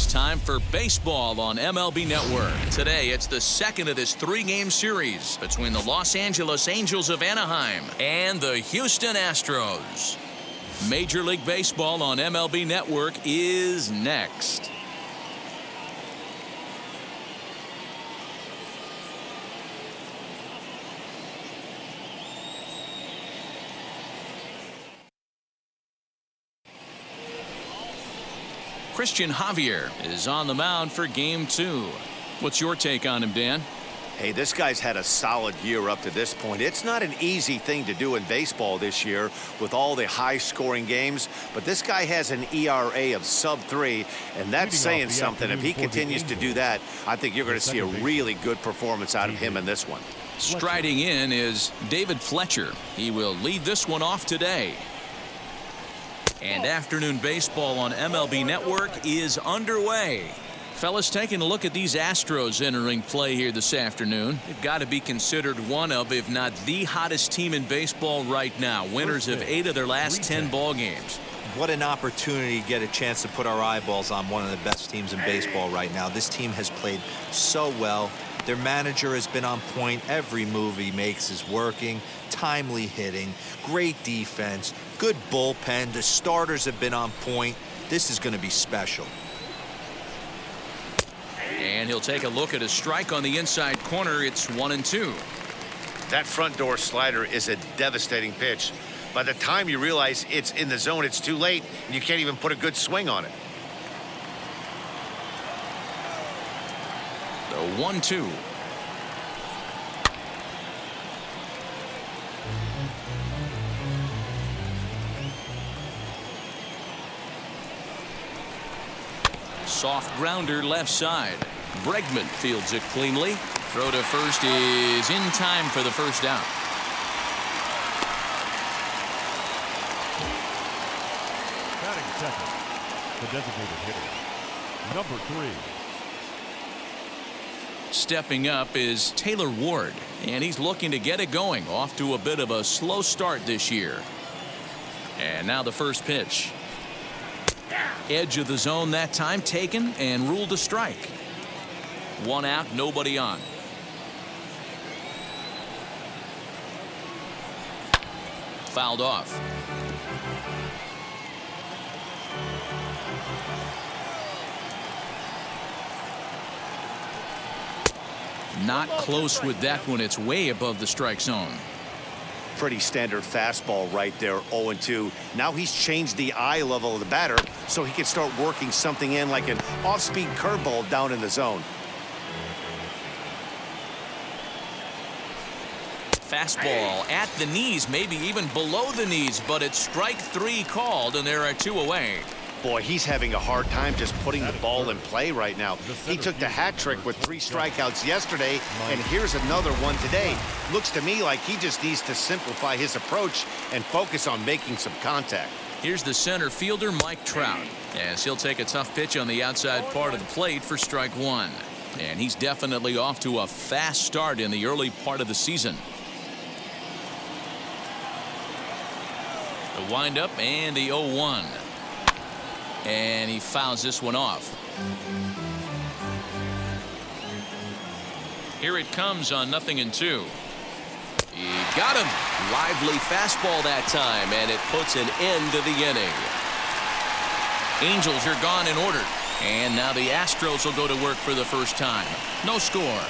It's time for baseball on MLB Network. Today, it's the second of this three-game series between the Los Angeles Angels of Anaheim and the Houston Astros. Major League Baseball on MLB Network is next. Christian Javier is on the mound for Game 2. What's your take on him, Dan? Hey, this guy's had a solid year up to this point. It's not an easy thing to do in baseball this year with all the high-scoring games, but this guy has an ERA of sub-3, and that's saying something. If he continues to do that, I think you're going to see a really good performance out of him in this one. Striding in is David Fletcher. He will lead this one off today. And afternoon baseball on MLB Network is underway. Fellas, taking a look at these Astros entering play here this afternoon. They've got to be considered one of, if not the hottest team in baseball right now. Winners of 8 of their last 10 ball games. What an opportunity to get a chance to put our eyeballs on one of the best teams in baseball right now. This team has played so well. Their manager has been on point. Every move he makes is working. Timely hitting, great defense, good bullpen. The starters have been on point. This is going to be special. And he'll take a look at a strike on the inside corner. It's 1-2. That front door slider is a devastating pitch. By the time you realize it's in the zone, it's too late, and you can't even put a good swing on it. The 1-2. Soft grounder left side. Bregman fields it cleanly. Throw to first is in time for the first down. Batting second, the designated hitter, number 3. Stepping up is Taylor Ward, and he's looking to get it going. Off to a bit of a slow start this year. And now the first pitch. Edge of the zone that time, taken and ruled a strike. 1 out, nobody on. Fouled off. Not close with that one. It's way above the strike zone. Pretty standard fastball right there, 0-2. Now he's changed the eye level of the batter so he can start working something in like an off-speed curveball down in the zone. Fastball at the knees, maybe even below the knees, but it's strike 3 called, and there are 2 away. Boy, he's having a hard time just putting the ball in play right now. He took the hat trick with 3 strikeouts yesterday, and here's another one today. Looks to me like he just needs to simplify his approach and focus on making some contact. Here's the center fielder, Mike Trout, as he'll take a tough pitch on the outside part of the plate for strike 1. And he's definitely off to a fast start in the early part of the season. The windup and the 0-1. And he fouls this one off. Here it comes on 0-2. He got him. Lively fastball that time, and it puts an end to the inning. Angels are gone in order, and now the Astros will go to work for the first time. No score.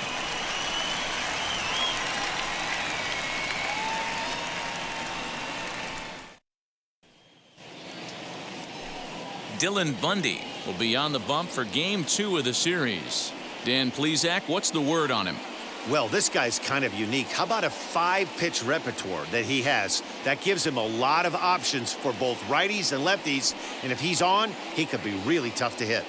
Dylan Bundy will be on the bump for Game 2 of the series. Dan Plesac, what's the word on him? Well, this guy's kind of unique. How about a 5-pitch repertoire that he has? That gives him a lot of options for both righties and lefties, and if he's on, he could be really tough to hit.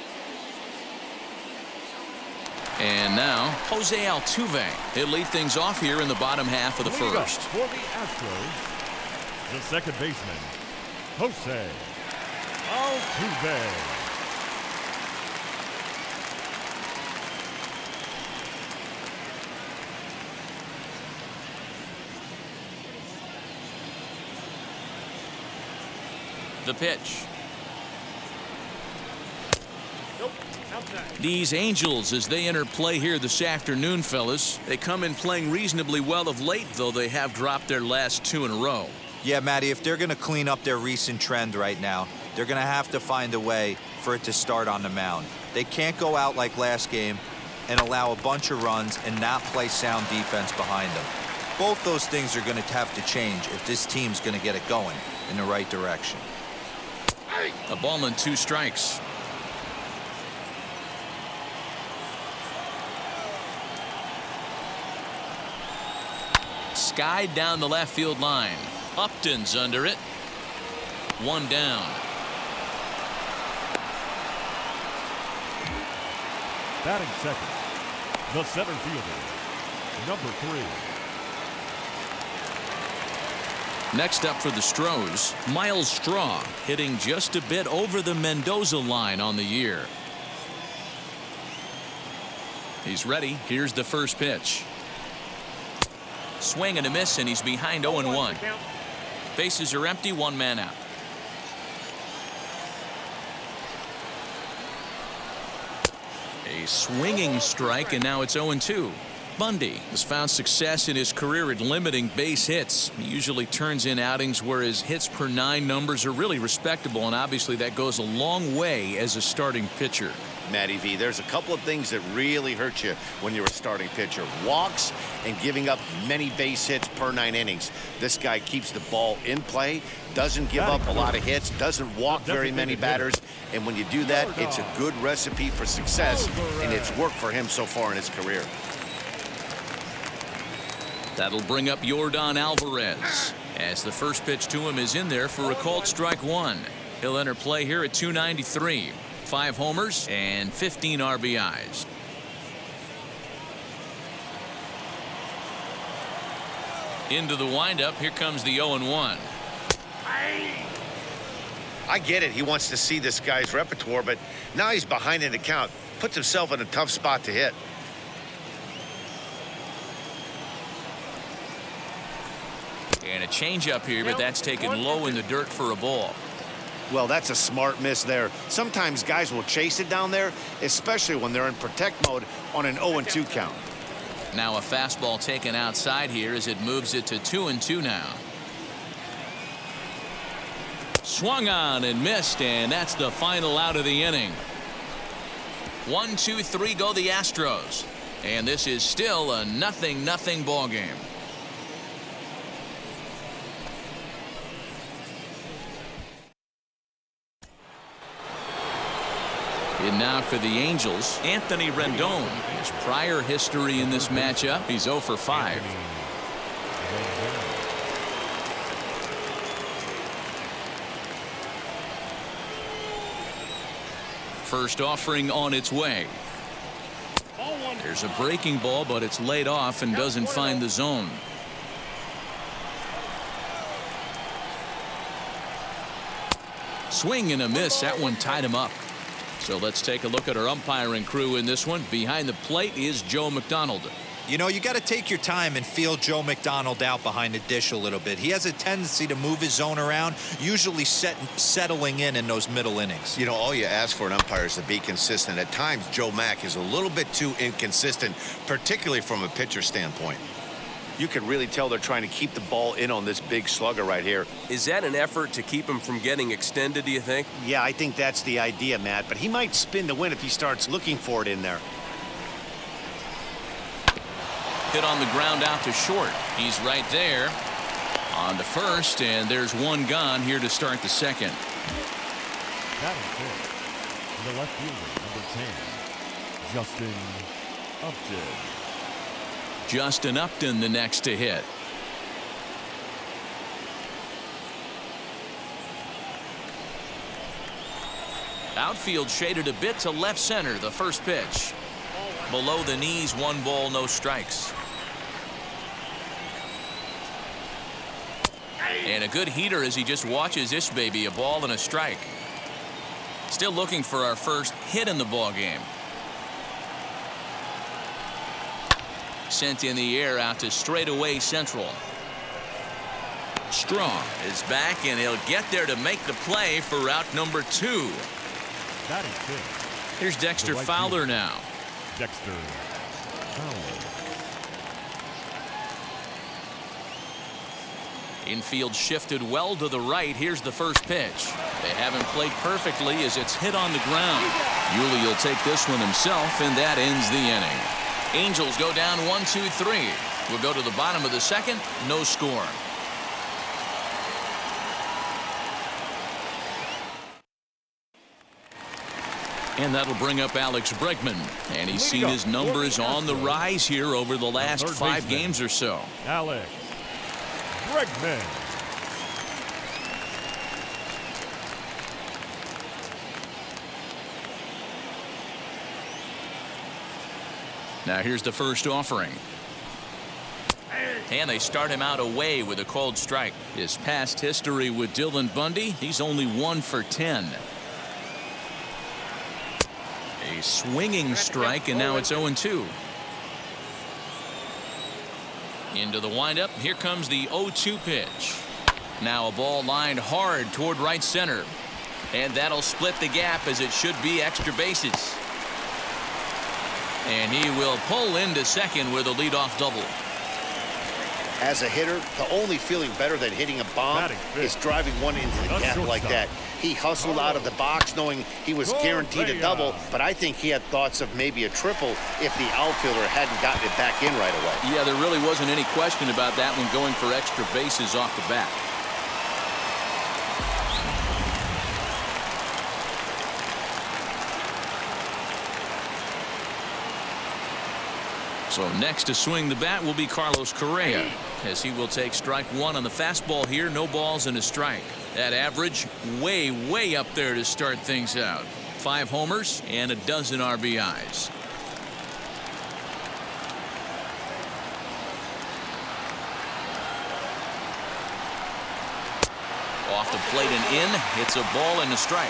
And now, Jose Altuve. He'll lead things off here in the bottom half of the first. For the Astros, the second baseman, Jose Altuve. The pitch. These Angels, as they enter play here this afternoon, fellas, they come in playing reasonably well of late, though they have dropped their last 2 in a row. Yeah, Matty, if they're going to clean up their recent trend right now, they're going to have to find a way for it to start on the mound. They can't go out like last game and allow a bunch of runs and not play sound defense behind them. Both those things are going to have to change if this team's going to get it going in the right direction. A ball and 2 strikes. Skied down the left field line. Upton's under it. 1 down. Batting second, the center fielder, number 3. Next up for the Astros, Miles Straw, hitting just a bit over the Mendoza line on the year. He's ready. Here's the first pitch. Swing and a miss, and he's behind 0-1. Bases are empty, 1 man out. A swinging strike, and now it's 0-2. Bundy has found success in his career at limiting base hits. He usually turns in outings where his hits per 9 numbers are really respectable, and obviously that goes a long way as a starting pitcher. Matty V, there's a couple of things that really hurt you when you're a starting pitcher. Walks and giving up many base hits per 9 innings. This guy keeps the ball in play, doesn't give up a lot of hits, doesn't walk very many batters, and when you do that, it's a good recipe for success, and it's worked for him so far in his career. That'll bring up Yordan Alvarez, as the first pitch to him is in there for a called strike 1. He'll enter play here at 293. 5 homers and 15 RBIs. Into the windup. Here comes the 0-1. I get it. He wants to see this guy's repertoire, but now he's behind in the count. Puts himself in a tough spot to hit. And a changeup here, but that's taken low in the dirt for a ball. Well, that's a smart miss there. Sometimes guys will chase it down there, especially when they're in protect mode on an 0-2 count. Now a fastball taken outside here as it moves it to 2-2 now. Swung on and missed, and that's the final out of the inning. 1, 2, 3 go the Astros. And this is still a 0-0 ball game. And now for the Angels, Anthony Rendon. His prior history in this matchup, he's 0 for 5. First offering on its way. There's a breaking ball, but it's laid off and doesn't find the zone. Swing and a miss. That one tied him up. So let's take a look at our umpiring crew in this one. Behind the plate is Joe McDonald. You know, you got to take your time and feel Joe McDonald out behind the dish a little bit. He has a tendency to move his zone around, usually settling in those middle innings. You know, all you ask for an umpire is to be consistent. At times, Joe Mack is a little bit too inconsistent, particularly from a pitcher standpoint. You can really tell they're trying to keep the ball in on this big slugger right here. Is that an effort to keep him from getting extended, do you think? Yeah, I think that's the idea, Matt, but he might spin to win if he starts looking for it in there. Hit on the ground out to short. He's right there. On to first, and there's one gone here to start the second. Batting fifth, the left fielder, number 10, Justin Upton. Justin Upton the next to hit. Outfield shaded a bit to left center. The first pitch. Below the knees, 1 ball, no strikes. And a good heater as he just watches this baby. A ball and a strike. Still looking for our first hit in the ball game. Sent in the air out to straightaway central. Strong is back, and he'll get there to make the play for route number 2. Batting fifth, Here's Dexter right Fowler fielder, now. Dexter Fowler. Infield shifted well to the right. Here's the first pitch. They haven't played perfectly as it's hit on the ground. Yuli will take this one himself, and that ends the inning. Angels go down 1-2-3. We'll go to the bottom of the second. No score. And that'll bring up Alex Bregman. And he's seen his numbers on the rise here over the last 5 games or so. Alex Bregman. Now here's the first offering. And they start him out away with a called strike. His past history with Dylan Bundy, he's only 1 for 10. A swinging strike, and now it's 0-2. Into the windup. Here comes the 0-2 pitch. Now a ball lined hard toward right center. And that'll split the gap, as it should be extra bases. And he will pull into second with a leadoff double. As a hitter, the only feeling better than hitting a bomb is driving one into the gap like that. He hustled out of the box knowing he was guaranteed a double, but I think he had thoughts of maybe a triple if the outfielder hadn't gotten it back in right away. Yeah, there really wasn't any question about that one, going for extra bases off the bat. So next to swing the bat will be Carlos Correa, as he will take strike 1 on the fastball here. No balls and a strike. That average way up there to start things out. 5 homers and a dozen RBIs. Off the plate and in. It's a ball and a strike.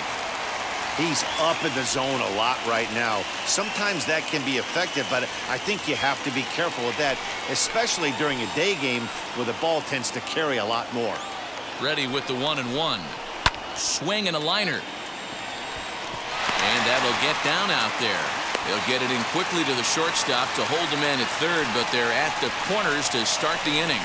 He's up in the zone a lot right now. Sometimes that can be effective, but I think you have to be careful with that, especially during a day game where the ball tends to carry a lot more. Ready with the 1-1. Swing and a liner. And that'll get down out there. They'll get it in quickly to the shortstop to hold the man at third, but they're at the corners to start the inning.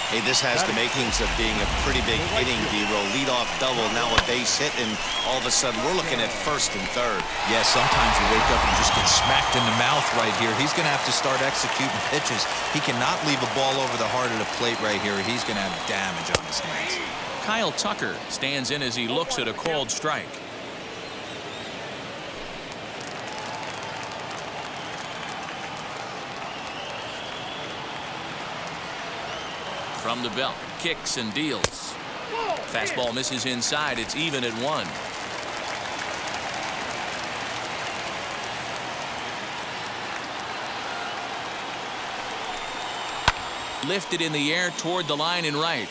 Hey, this has the makings of being a pretty big inning, D-Roll. Leadoff double, now a base hit, and all of a sudden we're looking at first and third. Yeah, sometimes you wake up and just get smacked in the mouth right here. He's going to have to start executing pitches. He cannot leave a ball over the heart of the plate right here. He's going to have damage on his hands. Kyle Tucker stands in as he looks at a called strike. From the belt, kicks and deals. Fastball misses inside. It's even at 1. Lifted in the air toward the line and right.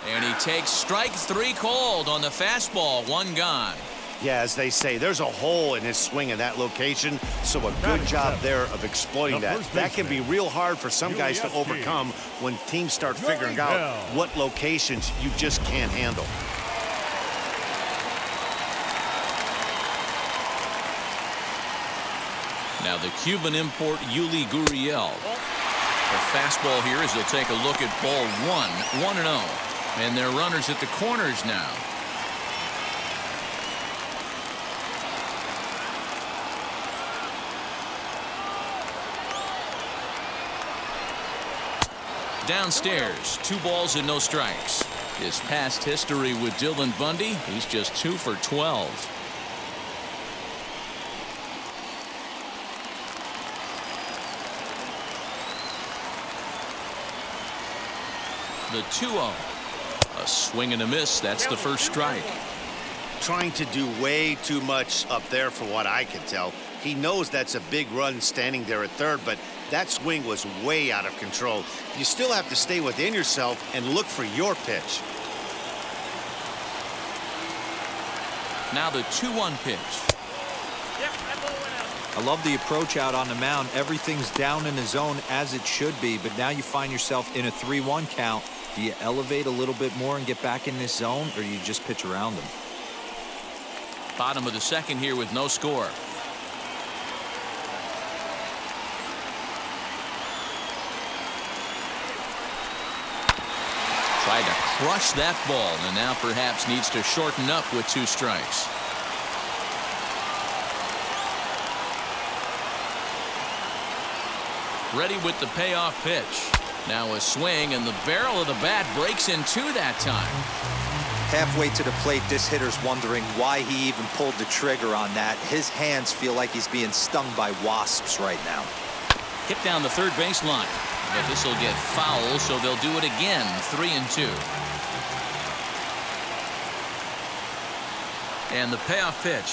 And he takes strike 3 called on the fastball. 1 gone. Yeah, as they say, there's a hole in his swing in that location, so a good job there of exploiting that. That can be real hard for some guys to overcome when teams start figuring out what locations you just can't handle. Now the Cuban import Yuli Guriel. The fastball here as they'll take a look at ball 1, 1-0. And they're runners at the corners now. Downstairs, 2 balls and no strikes. His past history with Dylan Bundy, he's just 2 for 12. The 2-0. A swing and a miss. That's the first strike. Trying to do way too much up there for what I can tell. He knows that's a big run standing there at third, but that swing was way out of control. You still have to stay within yourself and look for your pitch. Now the 2-1 pitch. I love the approach out on the mound. Everything's down in the zone as it should be, but now you find yourself in a 3-1 count. Do you elevate a little bit more and get back in this zone, or do you just pitch around them? Bottom of the second here with no score. Tried to crush that ball, and now perhaps needs to shorten up with 2 strikes. Ready with the payoff pitch. Now a swing, and the barrel of the bat breaks in 2 that time. Halfway to the plate, this hitter's wondering why he even pulled the trigger on that. His hands feel like he's being stung by wasps right now. Hit down the third baseline, but this will get foul, so they'll do it again. 3-2. And the payoff pitch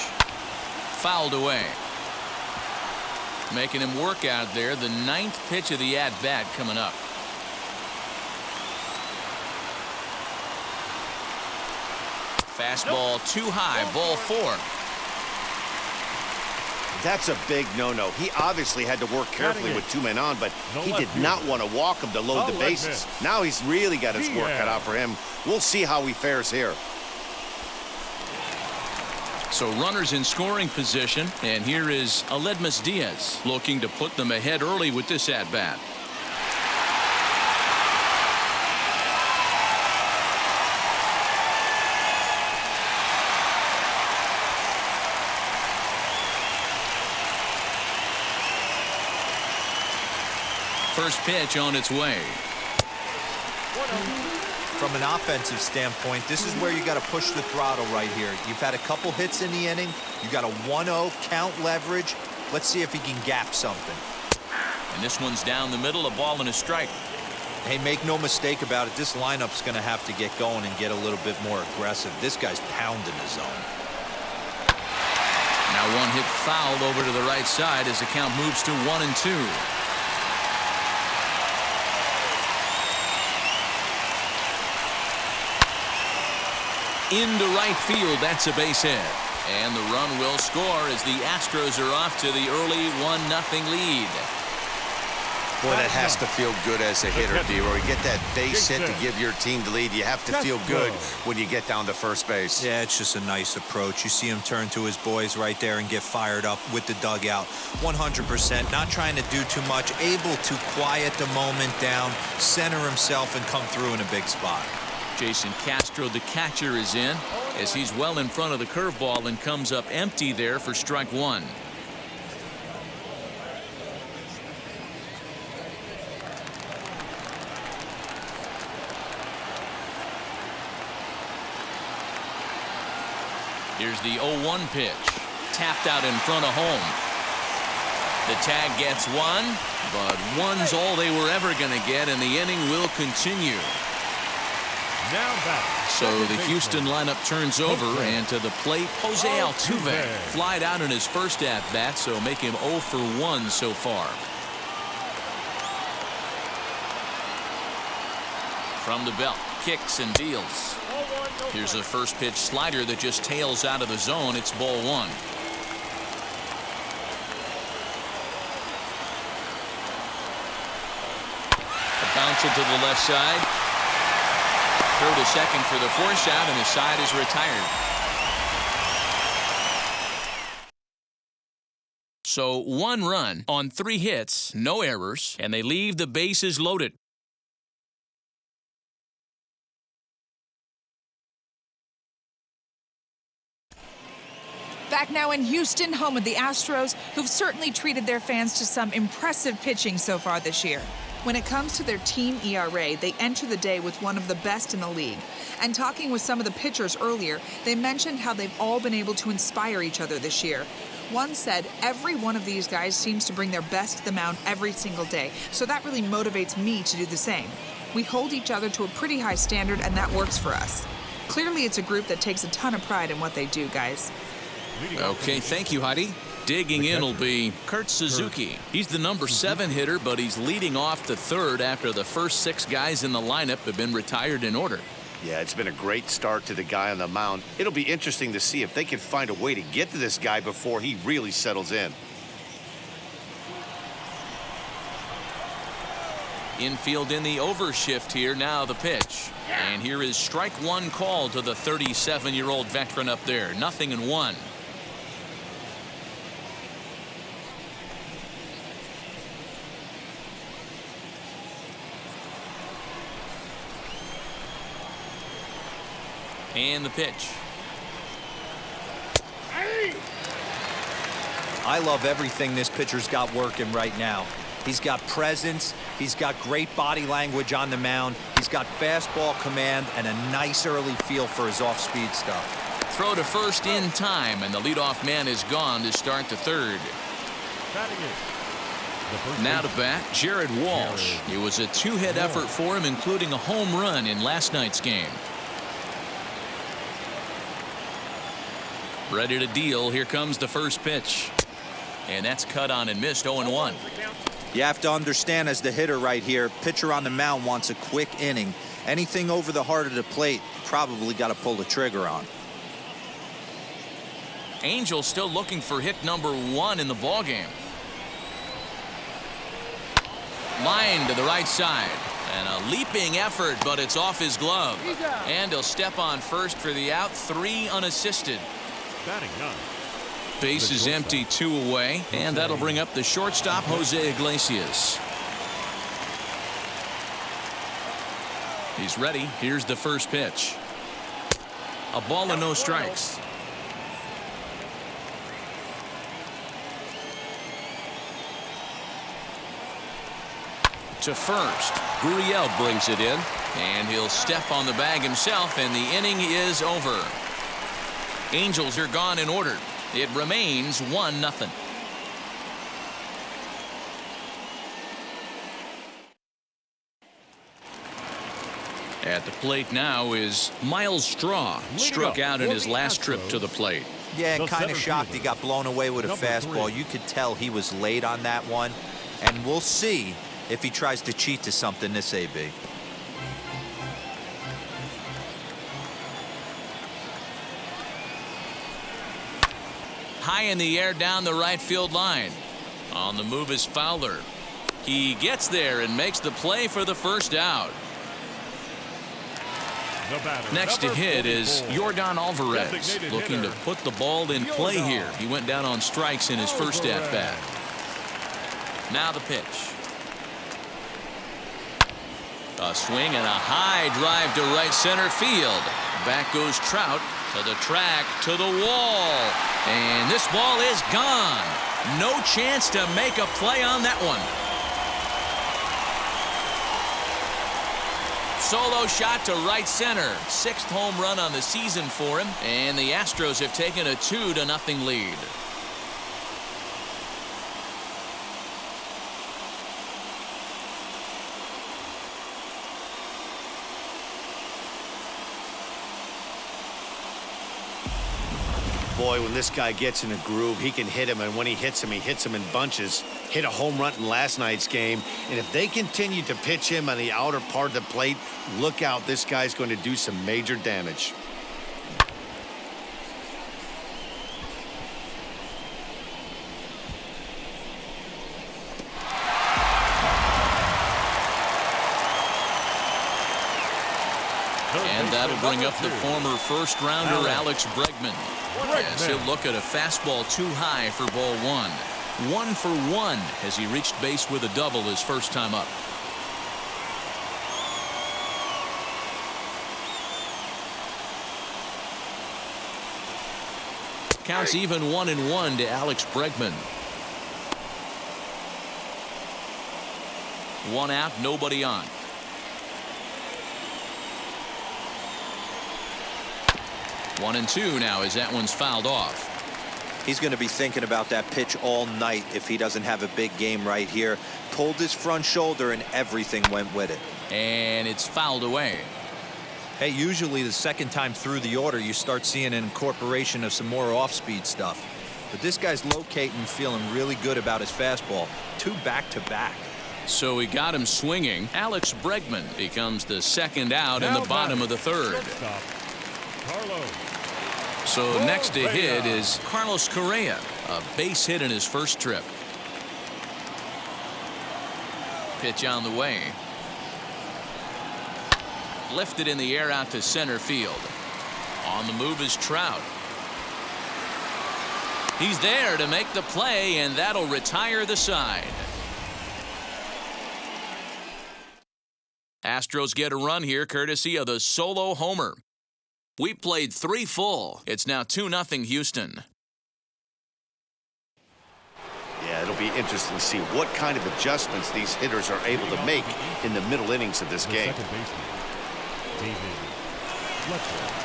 fouled away. Making him work out there. The 9th pitch of the at-bat coming up. Fastball too high. Ball 4. That's a big no-no. He obviously had to work carefully with 2 men on, but he did not want to walk him to load the bases. Now he's really got his work cut out for him. We'll see how he fares here. So runners in scoring position, and here is Aledmus Diaz looking to put them ahead early with this at-bat. First pitch on its way. From an offensive standpoint, this is where you got to push the throttle right here. You've had a couple hits in the inning. You got a 1-0 count leverage. Let's see if he can gap something. And this one's down the middle, a ball and a strike. Hey, make no mistake about it. This lineup's going to have to get going and get a little bit more aggressive. This guy's pounding the zone. Now one hit fouled over to the right side as the count moves to 1-2. Into right field. That's a base hit. And the run will score as the Astros are off to the early 1-0 lead. Boy, that has to feel good as a hitter, D-Roy. You get that base hit to give your team the lead. You have to feel good when you get down to first base. Yeah, it's just a nice approach. You see him turn to his boys right there and get fired up with the dugout. 100%, not trying to do too much, able to quiet the moment down, center himself, and come through in a big spot. Jason Castro, the catcher, is in as he's well in front of the curveball and comes up empty there for strike 1. Here's the 0-1 pitch. Tapped out in front of home. The tag gets 1, but 1's all they were ever going to get, and the inning will continue. Now back. So the Houston lineup turns over, and to the plate, Jose Altuve flied out in his first at-bat, so make him 0 for 1 so far. From the belt, kicks and deals. Here's a first pitch slider that just tails out of the zone. It's ball 1. A bouncer to the left side. Throw to second for the force out, and his side is retired. So 1 run on 3 hits, no errors, and they leave the bases loaded. Back now in Houston, home of the Astros, who've certainly treated their fans to some impressive pitching so far this year. When it comes to their team ERA, they enter the day with one of the best in the league. And talking with some of the pitchers earlier, they mentioned how they've all been able to inspire each other this year. One said, every one of these guys seems to bring their best to the mound every single day, so that really motivates me to do the same. We hold each other to a pretty high standard, and that works for us. Clearly, it's a group that takes a ton of pride in what they do, guys. Okay, thank you, Heidi. Digging in will be Kurt Suzuki. He's the number 7 hitter, but he's leading off the third after the first 6 guys in the lineup have been retired in order. Yeah, it's been a great start to the guy on the mound. It'll be interesting to see if they can find a way to get to this guy before he really settles in. Infield in the overshift here. Now the pitch. And here is strike one call to the 37-year-old veteran up there. 0-1. And the pitch. I love everything this pitcher's got working right now. He's got presence. He's got great body language on the mound. He's got fastball command and a nice early feel for his off-speed stuff. Throw to first in time, and the leadoff man is gone to start the third. Now to bat, Jared Walsh. It was a two-hit effort for him, including a home run in last night's game. Ready to deal. Here comes the first pitch. And that's cut on and missed. 0-1. You have to understand, as the hitter right here, pitcher on the mound wants a quick inning. Anything over the heart of the plate, probably got to pull the trigger on. Angel still looking for hit number 1 in the ballgame. Line to the right side. And a leaping effort, but it's off his glove. And he'll step on first for the out. 3 unassisted. Base is empty, 2 away, and that'll bring up the shortstop, Jose Iglesias. He's ready. Here's the first pitch. A ball and no strikes. To first. Guriel brings it in, and he'll step on the bag himself, and the inning is over. Angels are gone in order. It remains 1-0. At the plate now is Miles Straw. Struck out in his last trip to the plate. Yeah, kind of shocked he got blown away with a fastball. You could tell he was late on that one. And we'll see if he tries to cheat to something this AB. High in the air down the right field line. On the move is Fowler. He gets there and makes the play for the first out. Next to hit is Yordan Alvarez, looking to put the ball in play here. He went down on strikes in his first at-bat. Now the pitch. A swing and a high drive to right center field. Back goes Trout to the track, to the wall. And this ball is gone. No chance to make a play on that one. Solo shot to right center. 6th home run on the season for him. And the Astros have taken a 2-0 lead. Boy, when this guy gets in a groove, he can hit him, and when he hits him in bunches. Hit a home run in last night's game, and if they continue to pitch him on the outer part of the plate, look out, this guy's going to do some major damage. And that'll bring up the former first-rounder Alex Bregman. As he'll look at a fastball too high for ball 1. 1 for 1 as he reached base with a double his first time up. Counts even 1-1 to Alex Bregman. 1 out, nobody on. 1-2 now as that one's fouled off. He's going to be thinking about that pitch all night if he doesn't have a big game right here. Pulled his front shoulder and everything went with it. And it's fouled away. Hey, usually the second time through the order you start seeing an incorporation of some more off-speed stuff. But this guy's locating, feeling really good about his fastball. 2 back-to-back. So he got him swinging. Alex Bregman becomes the second out in the bottom of the third. So next to hit is Carlos Correa, a base hit in his first trip. Pitch on the way. Lifted in the air out to center field. On the move is Trout. He's there to make the play, and that'll retire the side. Astros get a run here courtesy of the solo homer. We played 3 full. It's now 2-0 Houston. Yeah, it'll be interesting to see what kind of adjustments these hitters are able to make in the middle innings of this game. Second baseman, David Fletcher.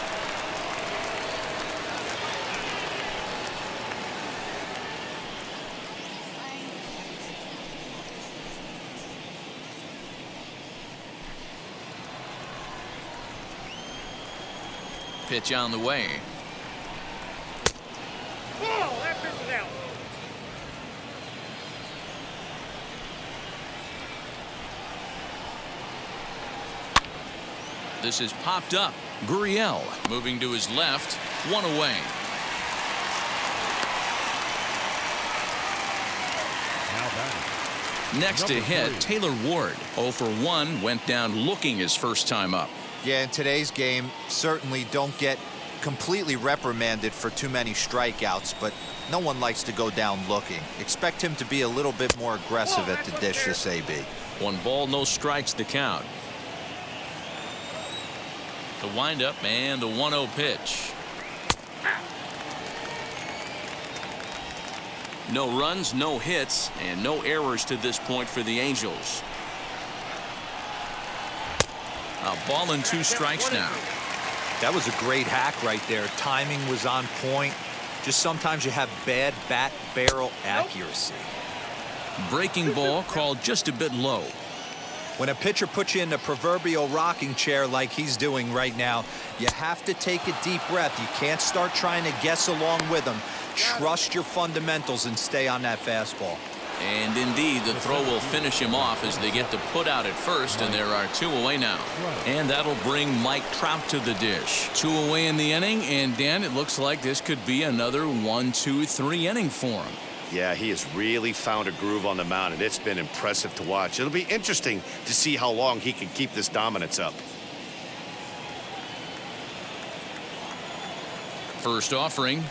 Pitch on the way. This is popped up. Guriel moving to his left. 1 away. Next to hit, Taylor Ward. 0 for 1, went down looking his first time up. Yeah, in today's game, certainly don't get completely reprimanded for too many strikeouts, but no one likes to go down looking. Expect him to be a little bit more aggressive at the dish this AB. 1 ball, no strikes the count. The windup and the 1-0 pitch. No runs, no hits, and no errors to this point for the Angels. A ball and 2 strikes now. That was a great hack right there. Timing was on point. Just sometimes you have bad bat barrel accuracy. Breaking ball called just a bit low. When a pitcher puts you in the proverbial rocking chair like he's doing right now, you have to take a deep breath. You can't start trying to guess along with him. Trust your fundamentals and stay on that fastball. And indeed, the throw will finish him off as they get the put out at first, and there are 2 away now. And that'll bring Mike Trout to the dish. 2 away in the inning, and Dan, it looks like this could be another 1, 2, 3 inning for him. Yeah, he has really found a groove on the mound, and it's been impressive to watch. It'll be interesting to see how long he can keep this dominance up. First offering.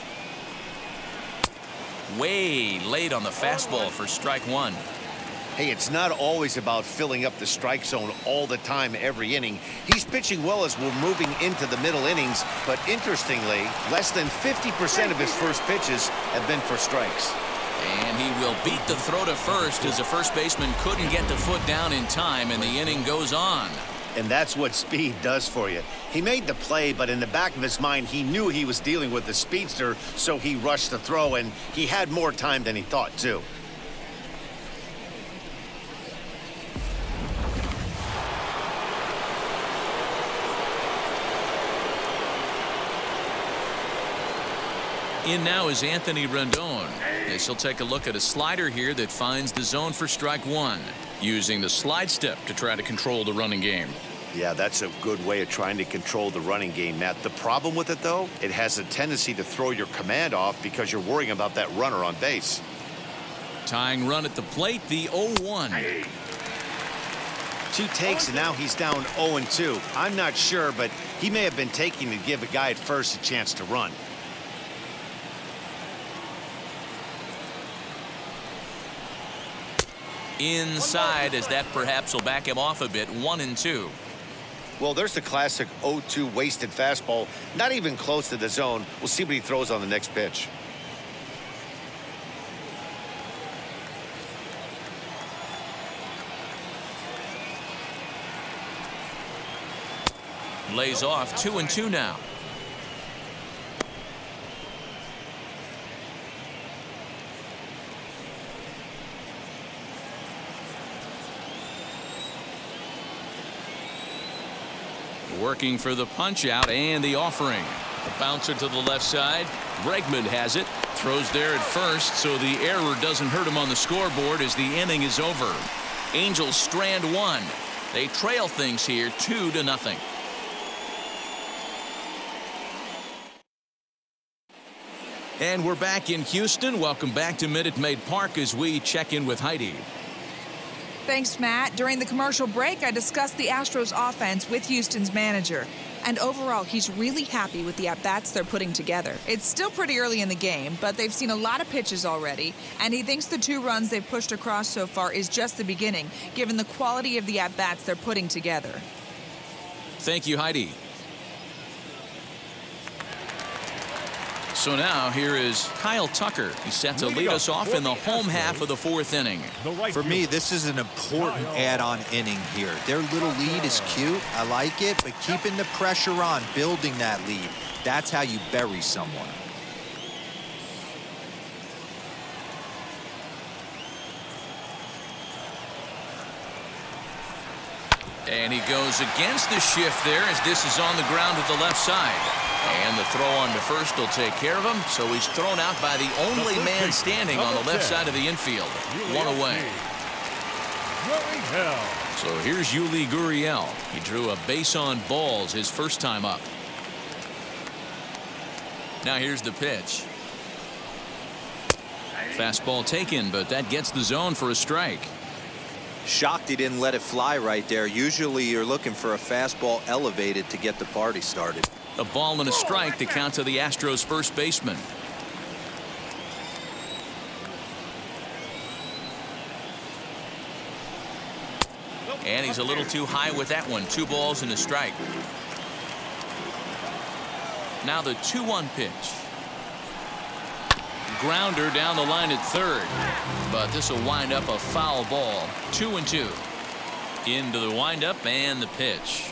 Way late on the fastball for strike 1. Hey, it's not always about filling up the strike zone all the time every inning. He's pitching well as we're moving into the middle innings, but interestingly, less than 50% of his first pitches have been for strikes. And he will beat the throw to first as the first baseman couldn't get the foot down in time, and the inning goes on. And that's what speed does for you. He made the play, but in the back of his mind, he knew he was dealing with the speedster, so he rushed the throw, and he had more time than he thought, too. In now is Anthony Rendon. This will take a look at a slider here that finds the zone for strike 1, using the slide step to try to control the running game. Yeah, that's a good way of trying to control the running game, Matt. The problem with it, though, it has a tendency to throw your command off because you're worrying about that runner on base. Tying run at the plate, the 0-1. 2 takes, and now he's down 0-2. I'm not sure, but he may have been taking to give a guy at first a chance to run. Inside, as that perhaps will back him off a bit. 1-2. Well, there's the classic 0-2 wasted fastball. Not even close to the zone. We'll see what he throws on the next pitch. Lays off. 2-2 now. Working for the punch out and the offering. A bouncer to the left side. Bregman has it. Throws there at first, so the error doesn't hurt him on the scoreboard as the inning is over. Angels strand one. They trail things here 2-0. And we're back in Houston. Welcome back to Minute Maid Park as we check in with Heidi. Thanks, Matt. During the commercial break, I discussed the Astros offense with Houston's manager. And overall, he's really happy with the at-bats they're putting together. It's still pretty early in the game, but they've seen a lot of pitches already, and he thinks the 2 runs they've pushed across so far is just the beginning, given the quality of the at-bats they're putting together. Thank you, Heidi. So now here is Kyle Tucker. He's set to lead us off in the home half of the 4th inning. For me, this is an important add-on inning here. Their little lead is cute. I like it, but keeping the pressure on, building that lead, that's how you bury someone. And he goes against the shift there as this is on the ground at the left side. And the throw on to first will take care of him. So he's thrown out by the only man standing on the left side of the infield. 1 away. So here's Yuli Guriel. He drew a base on balls his first time up. Now here's the pitch. Fastball taken, but that gets the zone for a strike. Shocked he didn't let it fly right there. Usually you're looking for a fastball elevated to get the party started. A ball and a strike to count to the Astros first baseman. And he's a little too high with that one. 2 balls and a strike. Now the 2-1 pitch. Grounder down the line at third, but this will wind up a foul ball. 2-2. Into the windup and the pitch.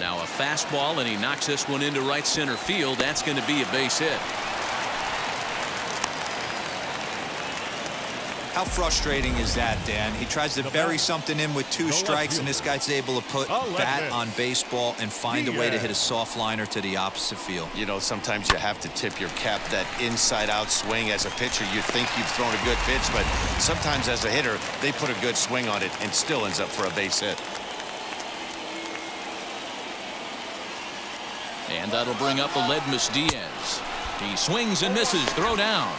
Now a fastball, and he knocks this one into right center field. That's going to be a base hit. How frustrating is that, Dan? He tries to bury something in with 2 strikes, and this guy's able to put bat on baseball and find a way to hit a soft liner to the opposite field. You know, sometimes you have to tip your cap. That inside-out swing as a pitcher, you think you've thrown a good pitch, but sometimes as a hitter, they put a good swing on it and still ends up for a base hit. And that'll bring up Aledmus Diaz. He swings and misses. Throw down.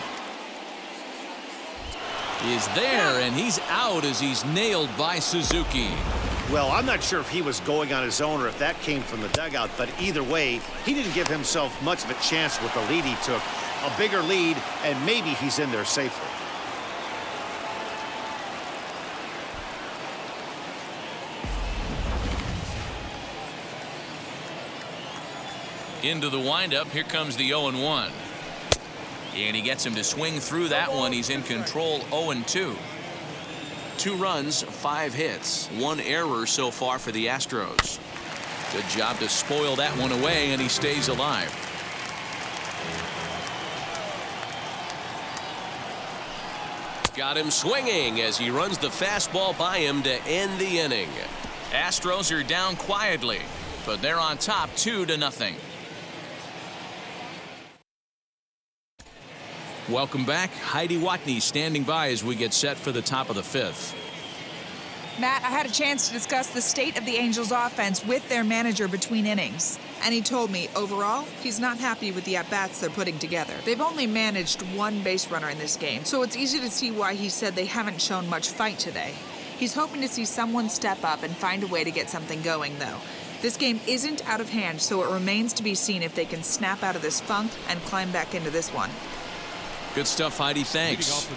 Is there, and he's out as he's nailed by Suzuki. Well, I'm not sure if he was going on his own or if that came from the dugout, but either way, he didn't give himself much of a chance with the lead he took. A bigger lead, and maybe he's in there safely. Into the windup. Here comes the 0-1. And he gets him to swing through that one. He's in control. 0-2. 2 runs, 5 hits, 1 error so far for the Astros. Good job to spoil that one away, and he stays alive. Got him swinging as he runs the fastball by him to end the inning. Astros are down quietly, but they're on top 2-0. Welcome back. Heidi Watney standing by as we get set for the top of the 5th. Matt, I had a chance to discuss the state of the Angels offense with their manager between innings. And he told me, overall, he's not happy with the at-bats they're putting together. They've only managed 1 base runner in this game, so it's easy to see why he said they haven't shown much fight today. He's hoping to see someone step up and find a way to get something going, though. This game isn't out of hand, so it remains to be seen if they can snap out of this funk and climb back into this one. Good stuff, Heidi. Thanks.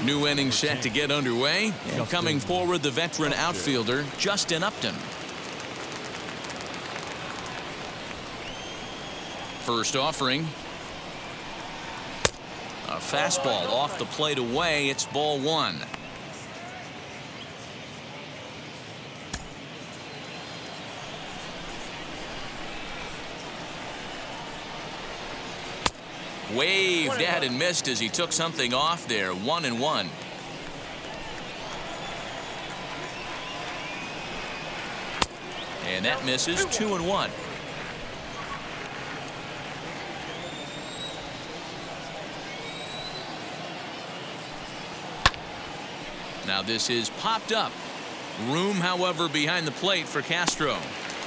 New inning set to get underway. And coming forward, the veteran outfielder, Justin Upton. First offering. A fastball off the plate away. It's ball 1. Waved at and missed as he took something off there. 1-1. And that misses. 2-1. Now this is popped up. Room, however, behind the plate for Castro.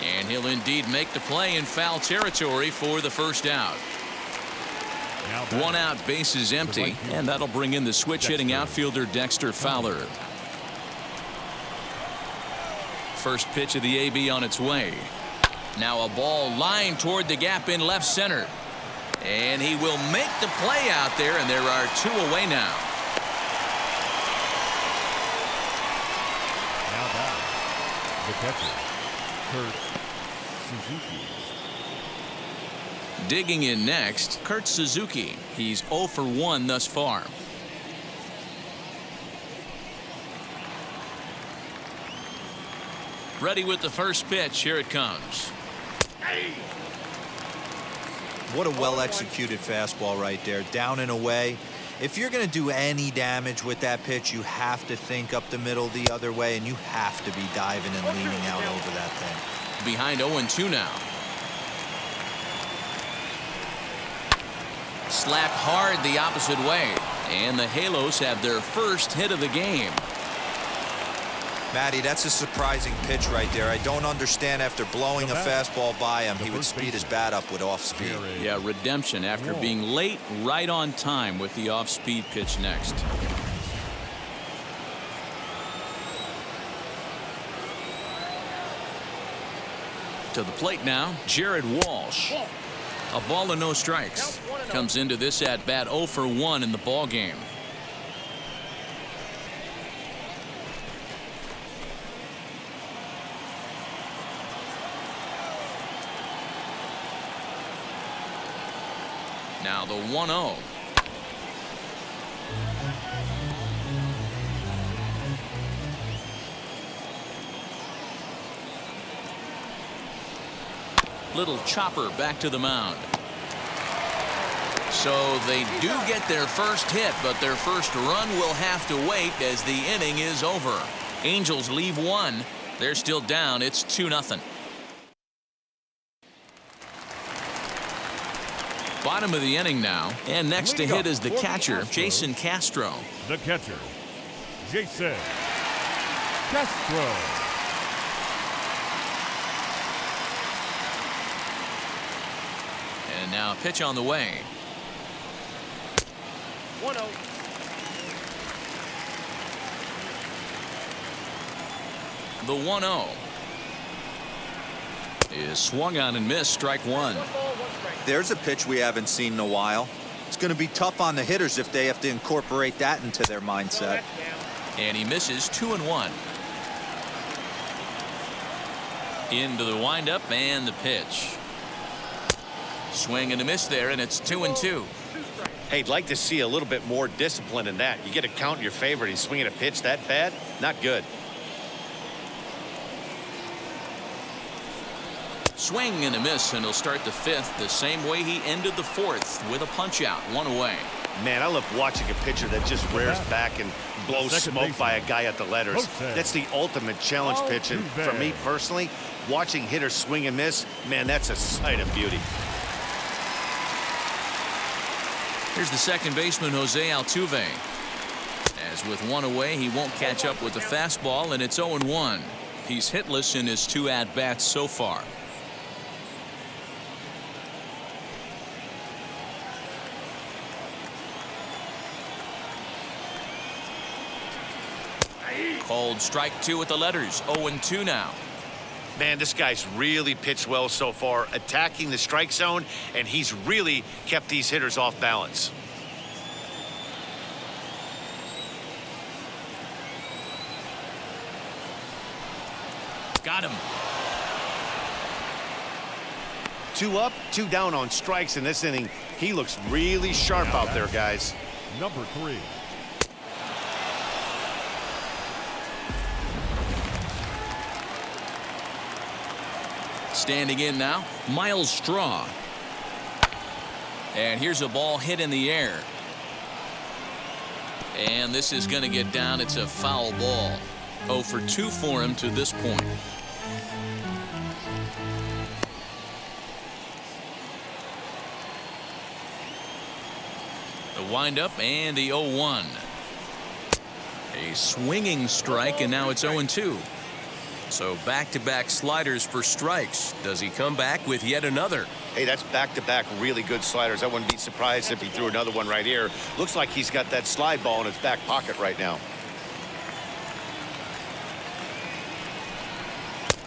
And he'll indeed make the play in foul territory for the first out. One out, bases empty, and that'll bring in the switch-hitting outfielder Dexter Fowler. First pitch of the AB on its way. Now a ball lined toward the gap in left center. And he will make the play out there, and there are two away now. Now back, the catcher, Suzuki. Digging in next, Kurt Suzuki. He's 0 for 1 thus far. Ready with the first pitch. Here it comes. What a well-executed fastball right there. Down and away. If you're going to do any damage with that pitch, you have to think up the middle the other way, and you have to be diving and leaning out over that thing. Behind 0-2 now. Slapped hard the opposite way. And the Halos have their first hit of the game. Matty, that's a surprising pitch right there. I don't understand after blowing a fastball by him, he would speed his bat up with off-speed. Yeah, redemption after being late, right on time with the off-speed pitch next. To the plate now, Jared Walsh. A ball and no strikes. Comes into this at-bat 0 for 1 in the ball game. Now the 1-0. Little chopper back to the mound. So they do get their first hit, but their first run will have to wait as the inning is over. Angels leave one. They're still down. It's 2-0. Bottom of the inning now, and next to hit is the catcher, Jason Castro. The catcher, Jason Castro. And now a pitch on the way. 1-0. The 1-0 is swung on and missed. Strike one. There's a pitch we haven't seen in a while. It's going to be tough on the hitters if they have to incorporate that into their mindset. And he misses 2-1. Into the windup and the pitch. Swing and a miss there, and it's 2-2. Hey, I'd like to see a little bit more discipline in that. You get a count in your favor and he's swinging a pitch that bad? Not good. Swing and a miss, and he'll start the fifth the same way he ended the fourth with a punch out, one away. Man, I love watching a pitcher that just rears back and blows smoke by a guy at the letters. That's the ultimate challenge pitch, and for me personally, watching hitters swing and miss, man, that's a sight of beauty. Here's the second baseman, Jose Altuve. As with one away, he won't catch up with the fastball, and it's 0-1. He's hitless in his 2 at-bats so far. Called strike 2 with the letters. 0-2 now. Man, this guy's really pitched well so far, attacking the strike zone, and he's really kept these hitters off balance. Got him. 2 up, 2 down on strikes in this inning. He looks really sharp out there, guys. Number 3. Standing in now, Miles Straw. And here's a ball hit in the air. And this is going to get down. It's a foul ball. 0 for 2 for him to this point. The windup and the 0-1. A swinging strike, and now it's 0-2. So back-to-back sliders for strikes. Does he come back with yet another? Hey, that's back-to-back really good sliders. I wouldn't be surprised if he threw another one right here. Looks like he's got that slide ball in his back pocket right now.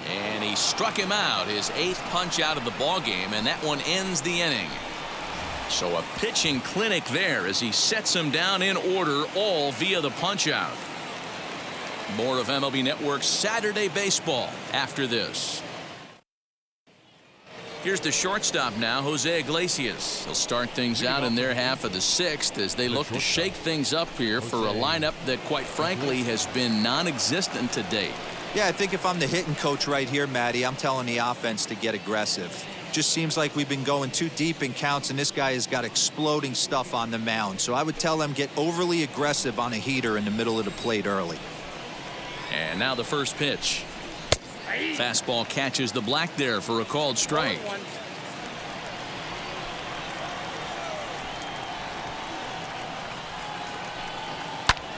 And he struck him out, his 8th punch out of the ball game, and that one ends the inning. So a pitching clinic there as he sets him down in order, all via the punch out. More of MLB Network's Saturday Baseball after this. Here's the shortstop now, Jose Iglesias. He'll start things out in their half of the 6th as they look to shake things up here for a lineup that, quite frankly, has been non-existent to date. Yeah, I think if I'm the hitting coach right here, Matty, I'm telling the offense to get aggressive. Just seems like we've been going too deep in counts, and this guy has got exploding stuff on the mound. So I would tell them get overly aggressive on a heater in the middle of the plate early. And now the first pitch. Fastball catches the black there for a called strike.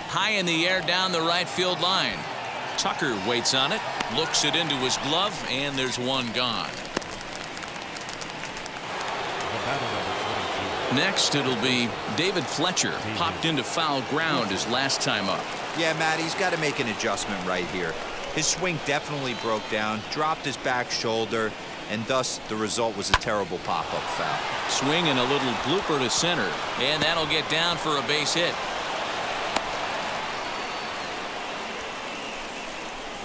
High in the air down the right field line. Tucker waits on it, looks it into his glove, and there's one gone. Next, it'll be David Fletcher. Popped into foul ground his last time up. Yeah, Matt, he's got to make an adjustment right here. His swing definitely broke down, dropped his back shoulder, and thus the result was a terrible pop-up foul. Swing and a little blooper to center, and that'll get down for a base hit.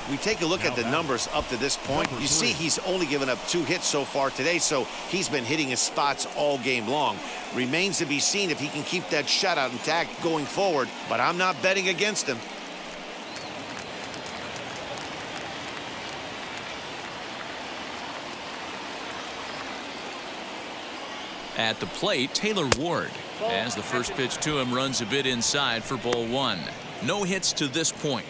We take a look at the numbers up to this point. You see he's only given up 2 hits so far today, so he's been hitting his spots all game long. Remains to be seen if he can keep that shutout intact going forward, but I'm not betting against him. At the plate, Taylor Ward, as the first pitch to him runs a bit inside for ball 1. No hits to this point.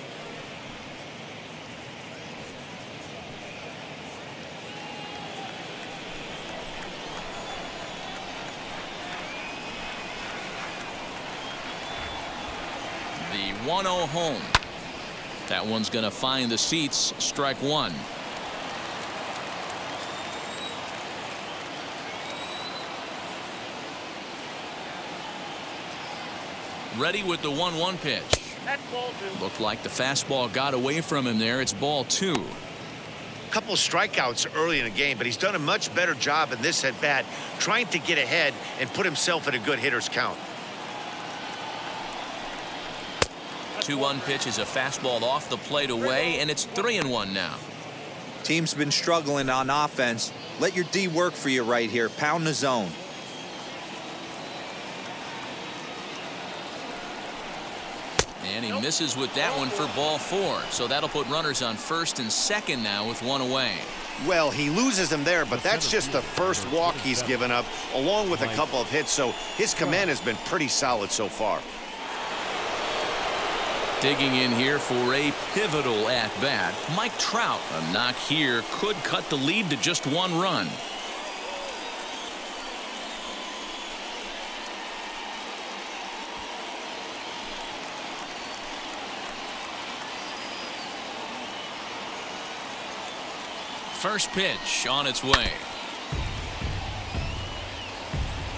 The 1-0 home. That one's going to find the seats. Strike 1. Ready with the 1-1 pitch. That's ball 2. Looked like the fastball got away from him there. It's ball 2. Couple strikeouts early in the game, but he's done a much better job in this at bat, trying to get ahead and put himself in a good hitter's count. 2-1 pitch is a fastball off the plate away, and it's 3-1 now. Team's been struggling on offense. Let your D work for you right here. Pound the zone. And he misses with that one for ball 4. So that'll put runners on first and second now with 1 away. Well, he loses them there, but that's just the first walk he's given up, along with a couple of hits, so his command has been pretty solid so far. Digging in here for a pivotal at-bat, Mike Trout. A knock here could cut the lead to just 1 run. First pitch on its way.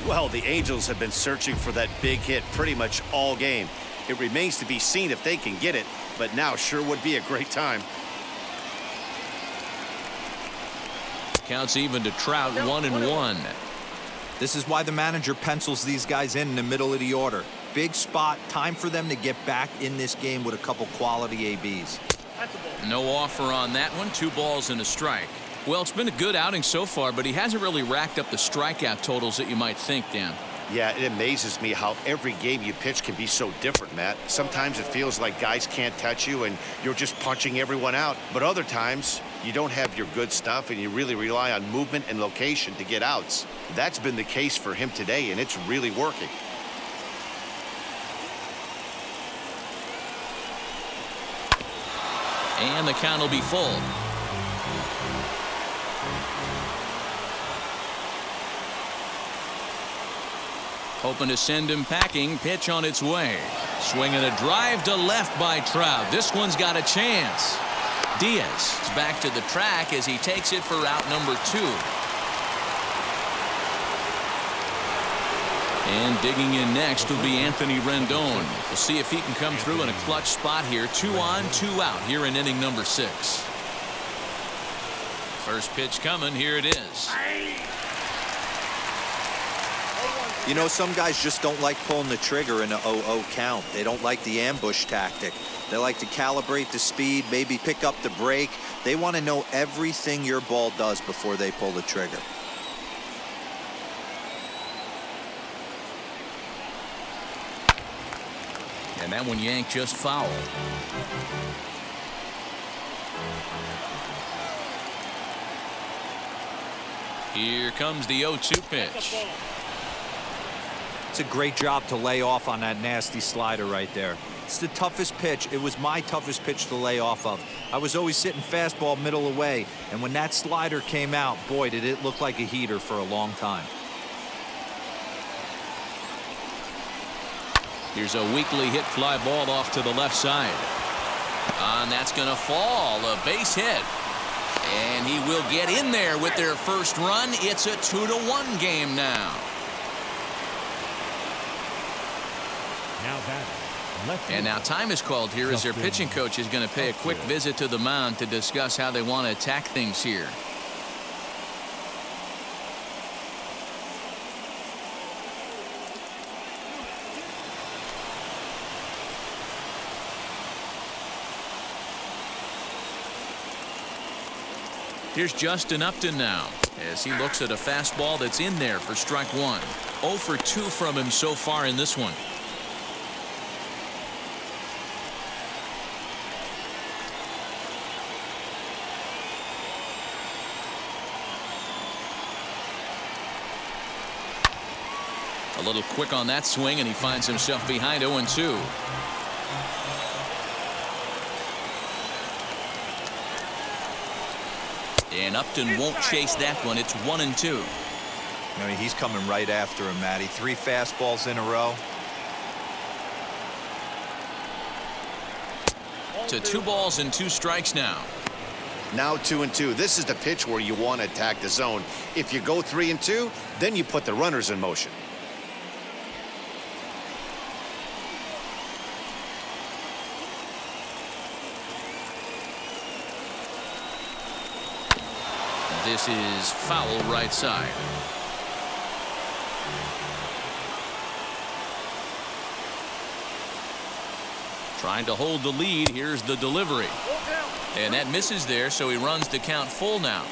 Well, the Angels have been searching for that big hit pretty much all game. It remains to be seen if they can get it, but now sure would be a great time. Counts even to Trout, 1-1. This is why the manager pencils these guys in the middle of the order. Big spot, time for them to get back in this game with a couple quality ABs. No offer on that one. 2 balls and a strike. Well, it's been a good outing so far, but he hasn't really racked up the strikeout totals that you might think, Dan. Yeah, it amazes me how every game you pitch can be so different, Matt. Sometimes it feels like guys can't touch you and you're just punching everyone out. But other times, you don't have your good stuff and you really rely on movement and location to get outs. That's been the case for him today, and it's really working. And the count will be full. Hoping to send him packing. Pitch on its way. Swinging a drive to left by Trout. This one's got a chance. Diaz is back to the track as he takes it for out number 2. And digging in next will be Anthony Rendon. We'll see if he can come through in a clutch spot here. 2 on, 2 out here in inning number 6. First pitch coming. Here it is. You know, some guys just don't like pulling the trigger in a 0-0 count. They don't like the ambush tactic. They like to calibrate the speed, maybe pick up the break. They want to know everything your ball does before they pull the trigger. And that one yanked just foul. Here comes the 0-2 pitch. It's a great job to lay off on that nasty slider right there. It's the toughest pitch. It was my toughest pitch to lay off of. I was always sitting fastball middle away, and when that slider came out, boy, did it look like a heater for a long time. Here's a weakly hit fly ball off to the left side. And that's going to fall. A base hit. And he will get in there with their first run. It's a 2-1 game now. And now time is called here as their pitching coach is going to pay a quick visit to the mound to discuss how they want to attack things here. Here's Justin Upton now as he looks at a fastball that's in there for strike 1. 0 for 2 from him so far in this one. A little quick on that swing, and he finds himself behind 0-2. And Upton won't chase that one. It's 1-2. I mean, he's coming right after him, Matty. 3 fastballs in a row. To 2 balls and 2 strikes now. Now 2-2. This is the pitch where you want to attack the zone. If you go 3-2, then you put the runners in motion. This is foul right side. Trying to hold the lead. Here's the delivery. And that misses there, so he runs the count full now.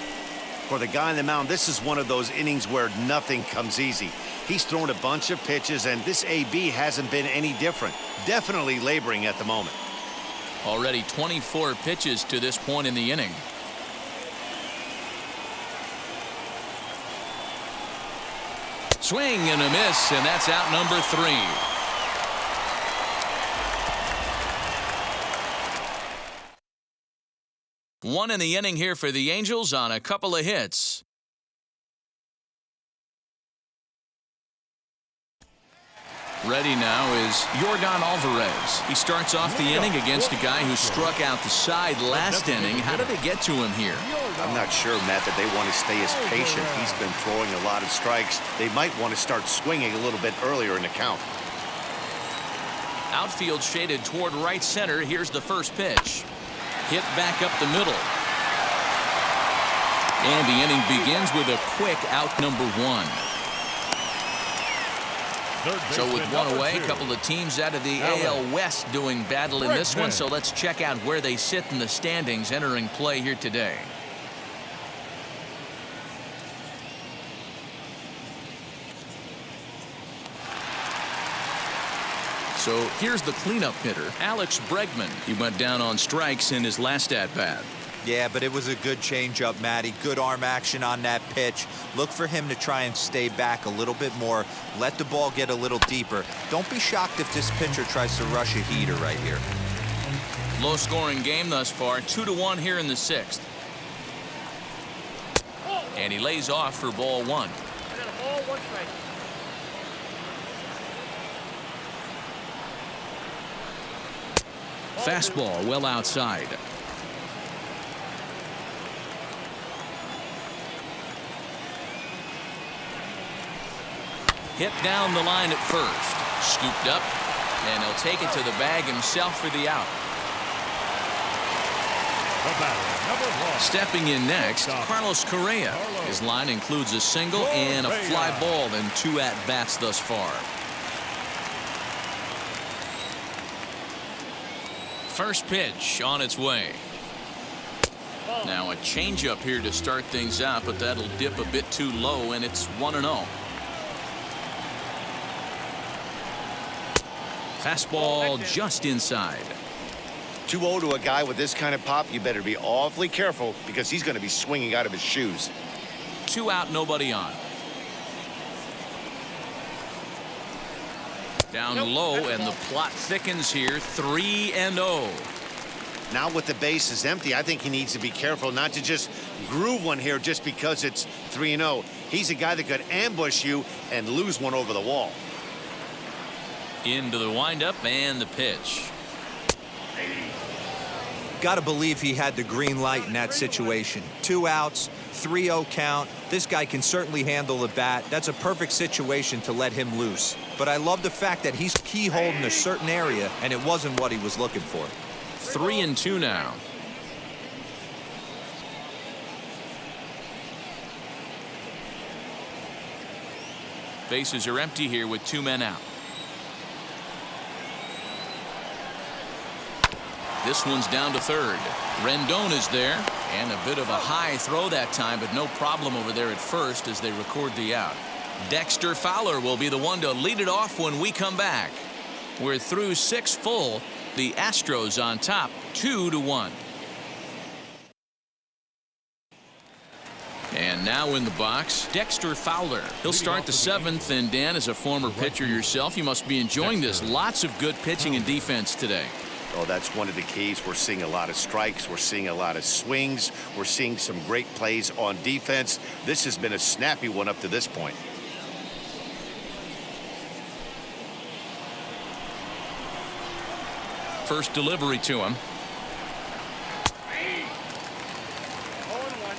For the guy on the mound, this is one of those innings where nothing comes easy. He's thrown a bunch of pitches, and this AB hasn't been any different. Definitely laboring at the moment. Already 24 pitches to this point in the inning. Swing and a miss, and that's out number 3. One in the inning here for the Angels on a couple of hits. Ready now is Yordan Alvarez. He starts off the inning against a guy who struck out the side last inning. How did they get to him here? I'm not sure, Matt, that they want to stay as patient. He's been throwing a lot of strikes. They might want to start swinging a little bit earlier in the count. Outfield shaded toward right center. Here's the first pitch. Hit back up the middle. And the inning begins with a quick out number 1. So with one away, a couple of teams out of the AL West doing battle in this one. So let's check out where they sit in the standings entering play here today. So here's the cleanup hitter, Alex Bregman. He went down on strikes in his last at-bat. Yeah, but it was a good changeup, Matty. Good arm action on that pitch. Look for him to try and stay back a little bit more. Let the ball get a little deeper. Don't be shocked if this pitcher tries to rush a heater right here. Low-scoring game thus far. 2-1 here in the 6th. And he lays off for ball 1. Fastball well outside. Hit down the line at first. Scooped up, and he'll take it to the bag himself for the out. Stepping in next, Carlos Correa. His line includes a single and a fly ball and 2 at-bats thus far. First pitch on its way. Now a changeup here to start things out, but that'll dip a bit too low, and it's 1-0. Fastball just inside. 2-0 to a guy with this kind of pop, you better be awfully careful because he's going to be swinging out of his shoes. 2 out, nobody on. Down low, and the plot thickens here. 3-0. Now with the bases empty, I think he needs to be careful not to just groove one here just because it's 3-0. He's a guy that could ambush you and lose one over the wall. Into the windup and the pitch. Got to believe he had the green light in that situation. 2 outs, 3-0 count. This guy can certainly handle the bat. That's a perfect situation to let him loose. But I love the fact that he's keyholed in a certain area, and it wasn't what he was looking for. 3-2 now. Bases are empty here with 2 men out. This one's down to third. Rendon is there, and a bit of a high throw that time, but no problem over there at first as they record the out. Dexter Fowler will be the one to lead it off when we come back. We're through 6 full. The Astros on top, 2-1. And now in the box, Dexter Fowler. He'll start the 7th, and Dan, as a former pitcher yourself, you must be enjoying this. Lots of good pitching and defense today. Oh, that's one of the keys. We're seeing a lot of strikes. We're seeing a lot of swings. We're seeing some great plays on defense. This has been a snappy one up to this point. First delivery to him.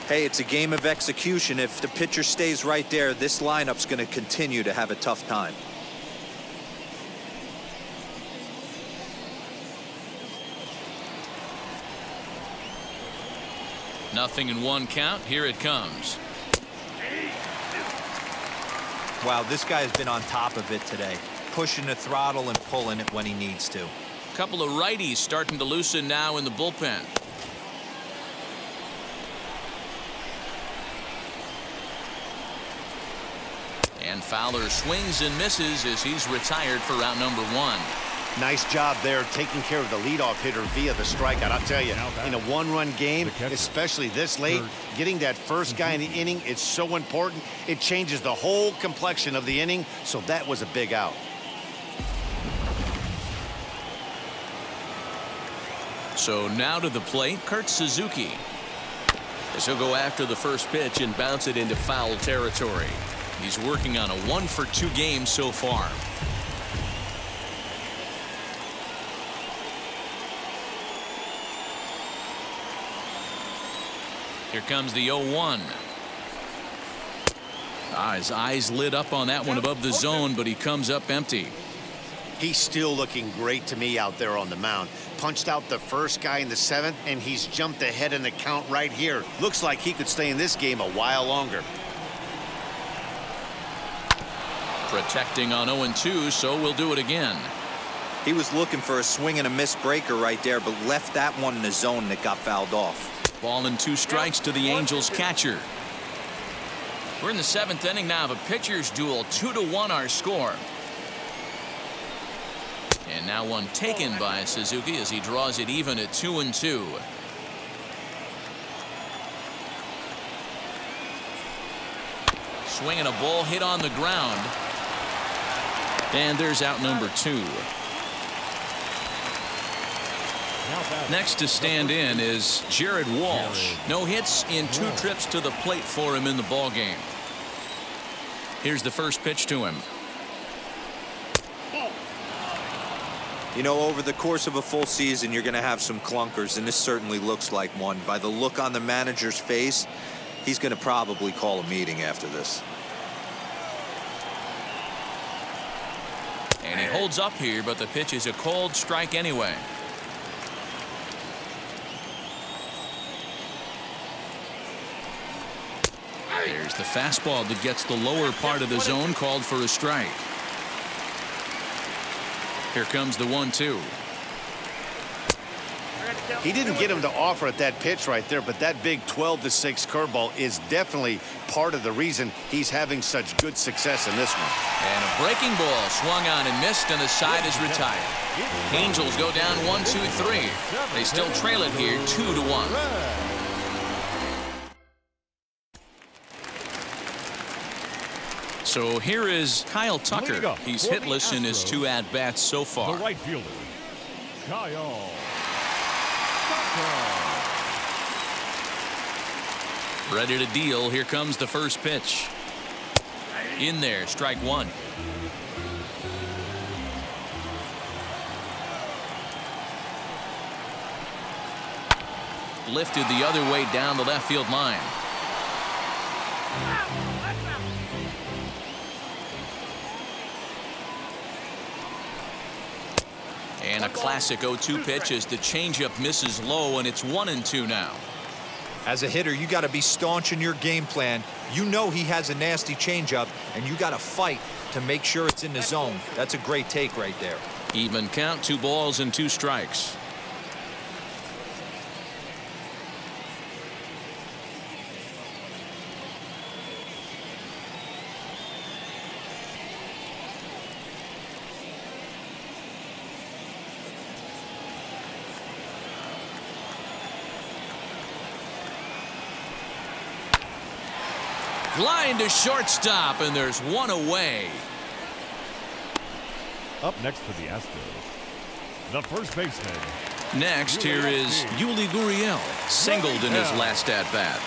Hey, it's a game of execution. If the pitcher stays right there, this lineup's going to continue to have a tough time. Nothing in 1 count. Here it comes. Wow, this guy's been on top of it today, pushing the throttle and pulling it when he needs to. Couple of righties starting to loosen now in the bullpen. And Fowler swings and misses as he's retired for round number 1. Nice job there taking care of the leadoff hitter via the strikeout. I'll tell you, in a 1-run game, especially this late, getting that first guy in the inning is so important. It changes the whole complexion of the inning, so that was a big out. So now to the plate, Kurt Suzuki. As he'll go after the first pitch and bounce it into foul territory. He's working on a 1-for-2 game so far. Here comes the 0-1. His eyes lit up on that one above the zone, but he comes up empty. He's still looking great to me out there on the mound. Punched out the first guy in the 7th, and he's jumped ahead in the count right here. Looks like he could stay in this game a while longer. Protecting on 0-2, so we'll do it again. He was looking for a swing and a miss breaker right there, but left that one in the zone that got fouled off. Ball and 2 strikes to the Angels catcher. We're in the 7th inning now of a pitcher's duel. 2-1 our score. And now one taken by Suzuki as he draws it even at 2-2. Swinging a ball hit on the ground. And there's out number 2. Next to stand in is Jared Walsh. No hits in 2 trips to the plate for him in the ball game. Here's the first pitch to him. You know, over the course of a full season, you're going to have some clunkers, and this certainly looks like one. By the look on the manager's face, he's going to probably call a meeting after this. And he holds up here, but the pitch is a cold strike anyway. There's the fastball that gets the lower part of the zone, called for a strike. Here comes the 1-2. He didn't get him to offer at that pitch right there, but that big 12-6 curveball is definitely part of the reason he's having such good success in this one. And a breaking ball swung on and missed, and the side is retired. Angels go down 1-2-3. They still trail it here 2-1. So here is Kyle Tucker. He's hitless in his 2 at-bats so far. The right fielder, Kyle Tucker. Ready to deal. Here comes the first pitch. In there, strike 1. Lifted the other way down the left field line. And a classic 0-2 pitch as the changeup misses low, and it's 1-2 now. As a hitter, you got to be staunch in your game plan. You know he has a nasty changeup, and you got to fight to make sure it's in the zone. That's a great take right there. Even count, 2 balls and 2 strikes. Line to shortstop, and there's 1 away. Up next for the Astros, the first baseman. Next, here is Yuli Guriel, singled in his last at-bat.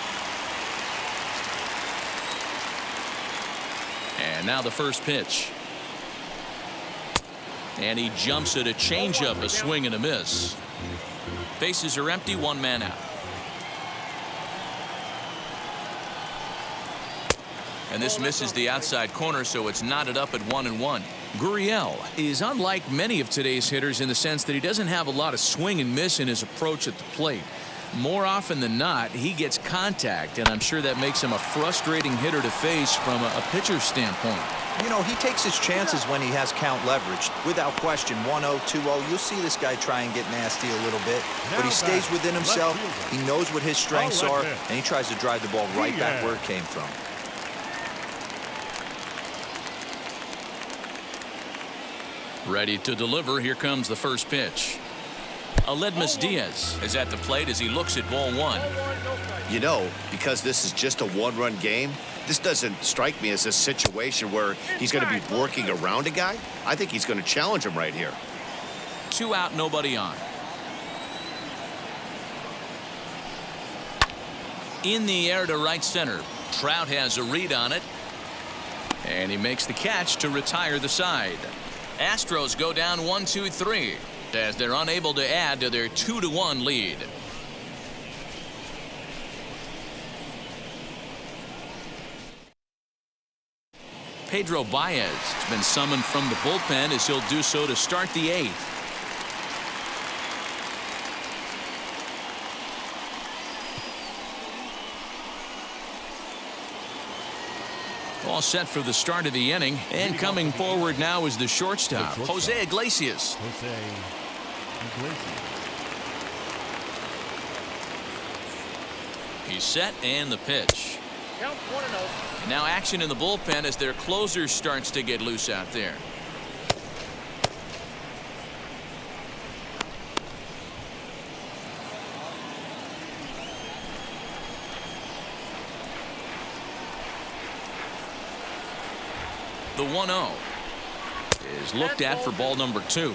And now the first pitch. And he jumps at a changeup, a swing and a miss. Bases are empty, 1 man out. And this misses the outside corner, so it's knotted up at 1-1. Guriel is unlike many of today's hitters in the sense that he doesn't have a lot of swing and miss in his approach at the plate. More often than not, he gets contact, and I'm sure that makes him a frustrating hitter to face from a pitcher's standpoint. You know, he takes his chances when he has count leverage. Without question, 1-0, 2-0. You'll see this guy try and get nasty a little bit, but he stays within himself. He knows what his strengths are, and he tries to drive the ball right back where it came from. Ready to deliver. Here comes the first pitch. Aledmus Diaz is at the plate as he looks at ball 1. You know, because this is just a 1-run game, this doesn't strike me as a situation where he's going to be working around a guy. I think he's going to challenge him right here. 2 out, nobody on. In the air to right center. Trout has a read on it, and he makes the catch to retire the side. Astros go down 1-2-3 as they're unable to add to their 2-1 lead. Pedro Baez has been summoned from the bullpen as he'll do so to start the 8th. All set for the start of the inning, and coming forward now is the shortstop, Jose Iglesias. He's set, and the pitch. Now action in the bullpen as their closer starts to get loose out there. The 1-0 is looked at for ball number 2.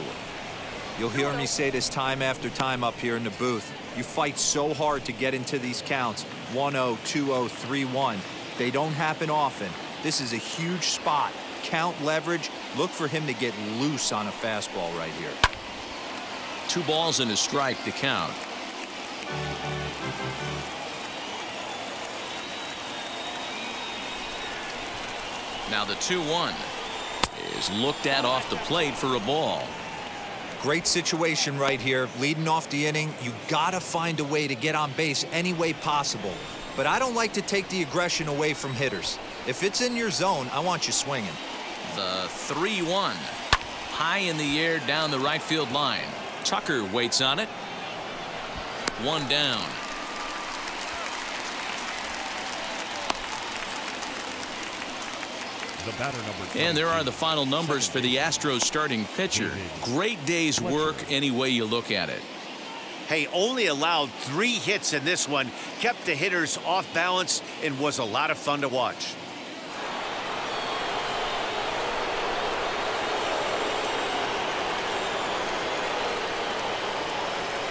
You'll hear me say this time after time up here in the booth. You fight so hard to get into these counts. 1-0, 2-0, 3-1. They don't happen often. This is a huge spot. Count leverage. Look for him to get loose on a fastball right here. 2 balls and a strike to count. Now the 2-1 is looked at off the plate for a ball. Great situation right here. Leading off the inning, you gotta find a way to get on base any way possible. But I don't like to take the aggression away from hitters. If it's in your zone, I want you swinging. The 3-1 high in the air down the right field line. Tucker waits on it. 1 down. The batter, number And there are the final numbers for the Astros starting pitcher. Great day's work any way you look at it. Hey, only allowed 3 hits in this one, kept the hitters off balance, and was a lot of fun to watch.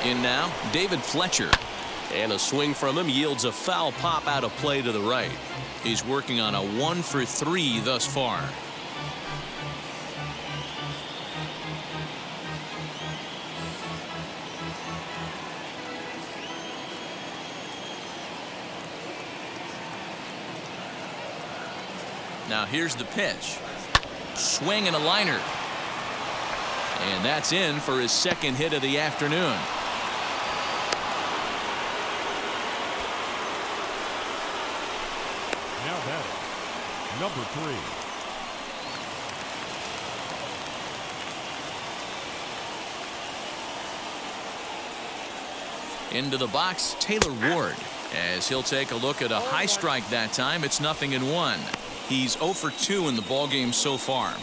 In now, David Fletcher. And a swing from him yields a foul pop out of play to the right. He's working on a 1 for 3 thus far. Now here's the pitch. Swing and a liner. And that's in for his 2nd hit of the afternoon. Now batting, number 3. Into the box, Taylor Ward, as he'll take a look at a high strike that time. It's 0-1. He's 0 for 2 in the ballgame so far.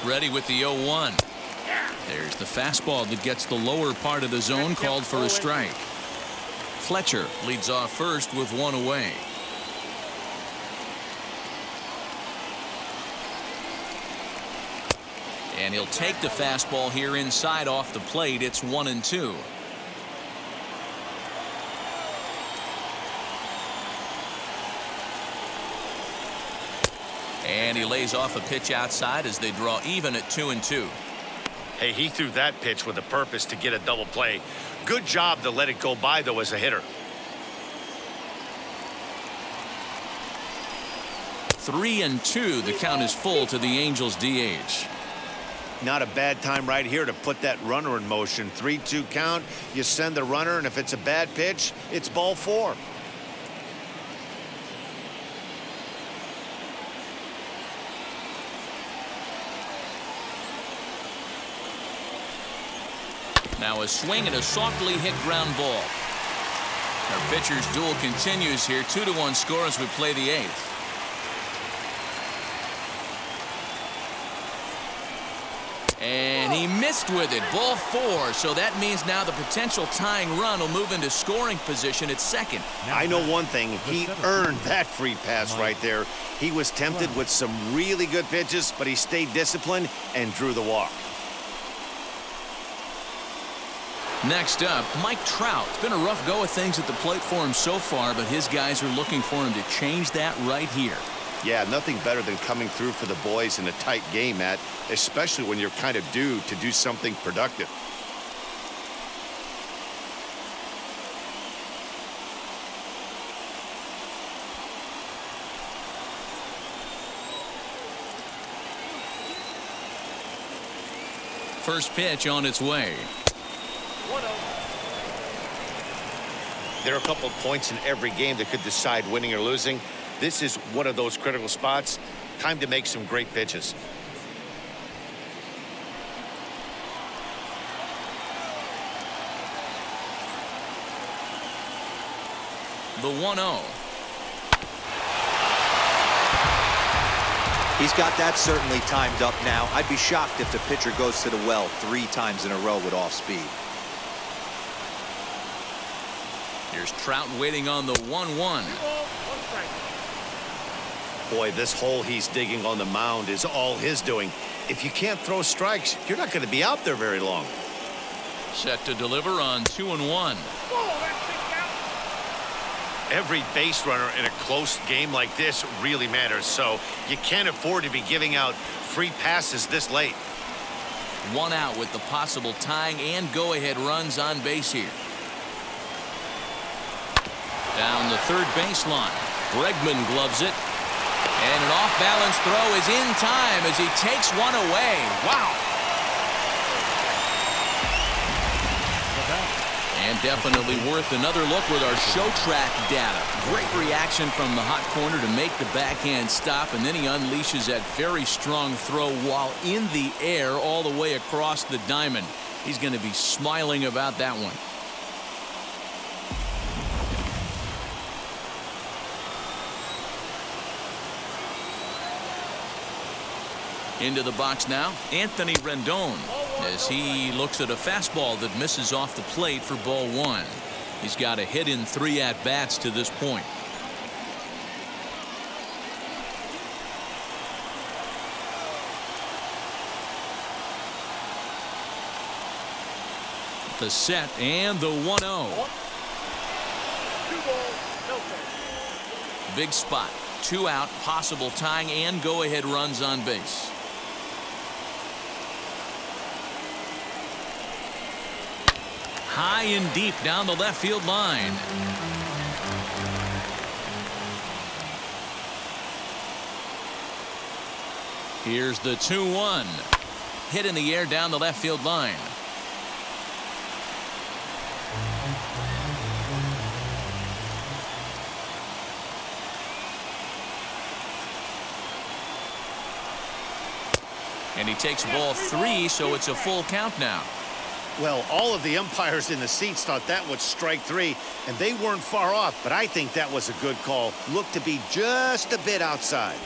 Ready with the 0-1. There's the fastball that gets the lower part of the zone, called for a strike. Fletcher leads off first with 1 away. And he'll take the fastball here inside off the plate. It's 1-2. And he lays off a pitch outside as they draw even at 2-2. Hey, he threw that pitch with a purpose to get a double play. Good job to let it go by, though, as a hitter. 3-2. The count is full to the Angels DH. Not a bad time right here to put that runner in motion. 3-2 count. You send the runner, and if it's a bad pitch, it's ball 4. Now a swing and a softly hit ground ball. Our pitcher's duel continues here. 2-1 score as we play the 8th. And he missed with it. Ball 4. So that means now the potential tying run will move into scoring position at 2nd. I know one thing. He earned that free pass right there. He was tempted with some really good pitches, but he stayed disciplined and drew the walk. Next up, Mike Trout. It's been a rough go of things at the plate for him so far, but his guys are looking for him to change that right here. Yeah, nothing better than coming through for the boys in a tight game, Matt, especially when you're kind of due to do something productive. First pitch on its way. There are a couple of points in every game that could decide winning or losing. This is one of those critical spots. Time to make some great pitches. The 1-0. He's got that certainly timed up now. I'd be shocked if the pitcher goes to the well 3 times in a row with off speed. Here's Trout waiting on the 1-1. Boy, this hole he's digging on the mound is all his doing. If you can't throw strikes, you're not going to be out there very long. Set to deliver on 2-1. Every base runner in a close game like this really matters, so you can't afford to be giving out free passes this late. One out with the possible tying and go-ahead runs on base here. Down the third baseline. Bregman gloves it. And an off-balance throw is in time as he takes one away. Wow. And definitely worth another look with our show track data. Great reaction from the hot corner to make the backhand stop, and then he unleashes that very strong throw while in the air all the way across the diamond. He's going to be smiling about that one. Into the box now, Anthony Rendon, as he looks at a fastball that misses off the plate for ball one. He's got a hit in 3 at-bats to this point. The set and the 1-0. Big spot. 2 out, possible tying and go-ahead runs on base. High and deep down the left field line. Here's the 2-1. Hit in the air down the left field line. And he takes ball 3, so it's a full count now. Well, all of the umpires in the seats thought that was strike 3, and they weren't far off, but I think that was a good call. Looked to be just a bit outside.